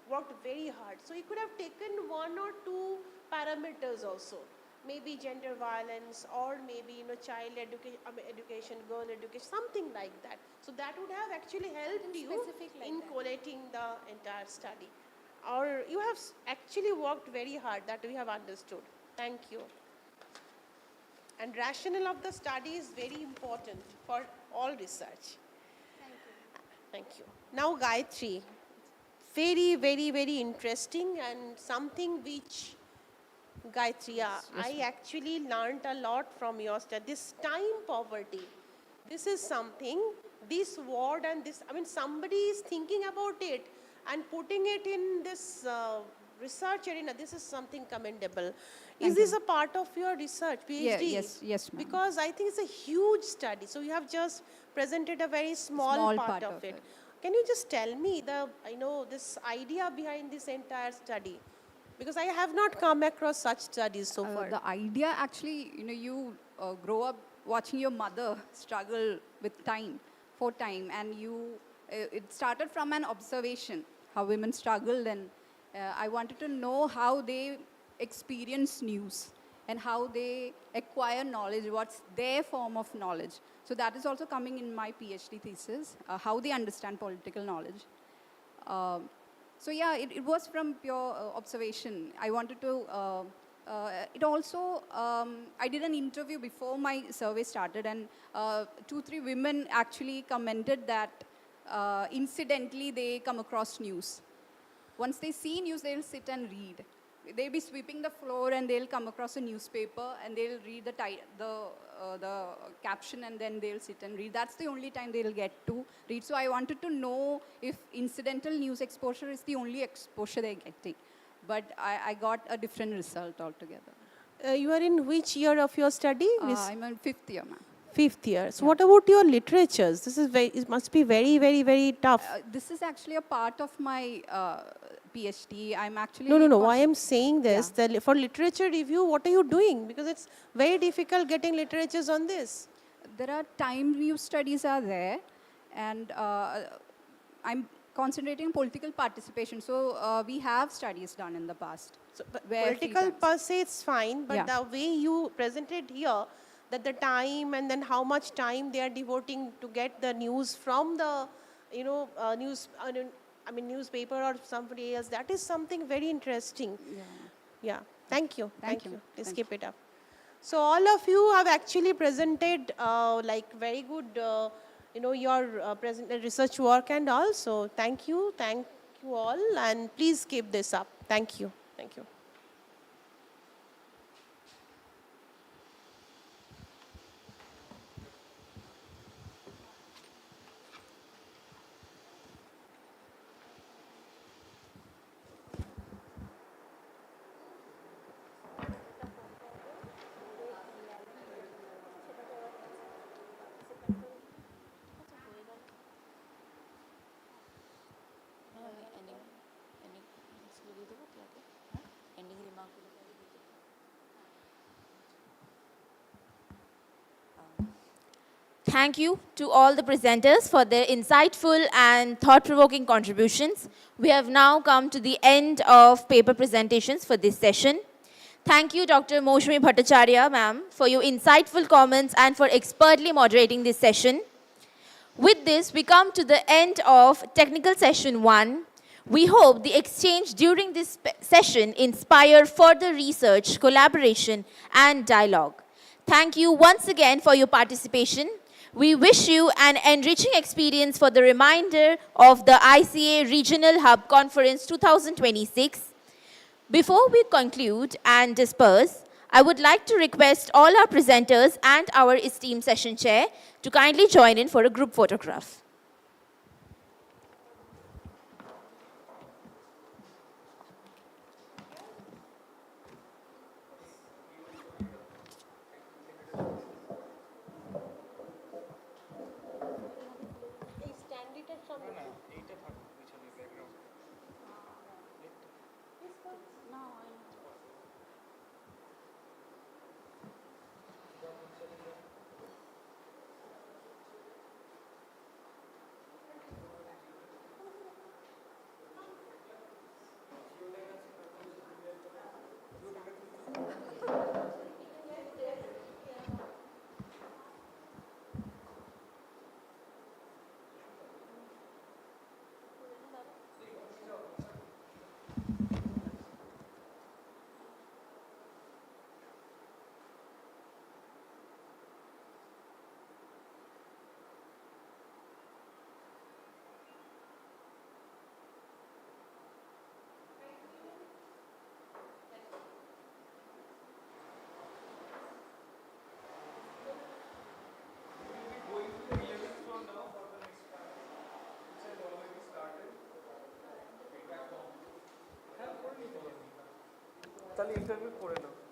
worked very hard. So you could have taken 1 or 2 parameters also, maybe gender violence, or maybe, child education, girl education, something like that. So that would have actually helped you in collating the entire study. Or you have actually worked very hard, that we have understood. Thank you. And rationale of the study is very important for all research. Thank you. Now Gayatri, very, very, very interesting, and something which, Gayatri, I actually learned a lot from your study. This time poverty, this is something, this word and this, somebody is thinking about it and putting it in this research arena. This is something commendable. Is this a part of your research, PhD? Yes, ma'am. Because I think it's a huge study. So you have just presented a very small part of it. Can you just tell me this idea behind this entire study? Because I have not come across such studies so far. The idea actually, you grow up watching your mother struggle with time, and you it started from an observation, how women struggled, and I wanted to know how they experience news and how they acquire knowledge, what's their form of knowledge. So that is also coming in my PhD thesis, how they understand political knowledge. So yeah, it was from pure observation. I wanted to, it also, I did an interview before my survey started, and 2-3 women actually commented that incidentally they come across news. Once they see news, they'll sit and read. They'll be sweeping the floor and they'll come across a newspaper and they'll read the caption, and then they'll sit and read. That's the only time they'll get to read. So I wanted to know if incidental news exposure is the only exposure they're getting. But I got a different result altogether. You are in which year of your study? I'm in 5th year, ma'am. 5th year. So what about your literatures? This is it must be very, very, very tough. This is actually a part of my PhD. I'm actually... No. Why I'm saying this, that for literature review, what are you doing? Because it's very difficult getting literatures on this. There are time use studies are there, and I'm concentrating on political participation. So we have studies done in the past. So, political per se, it's fine, but the way you presented here, that the time and then how much time they are devoting to get the news from the, newspaper or somebody else, that is something very interesting. Yeah. Thank you. Thank you. Please keep it up. So all of you have actually presented very good, your research work and all. So thank you all, and please keep this up. Thank you. Thank you. Thank you to all the presenters for their insightful and thought-provoking contributions. We have now come to the end of paper presentations for this session. Thank you, Dr. Moushami Bhattacharya, ma'am, for your insightful comments and for expertly moderating this session. With this, we come to the end of Technical Session 1. We hope the exchange during this session inspire further research, collaboration, and dialogue. Thank you once again for your participation. We wish you an enriching experience for the remainder of the ICA Regional Hub Conference 2026. Before we conclude and disperse, I would like to request all our presenters and our esteemed session chair to kindly join in for a group photograph. তাহলে interview করে নাও।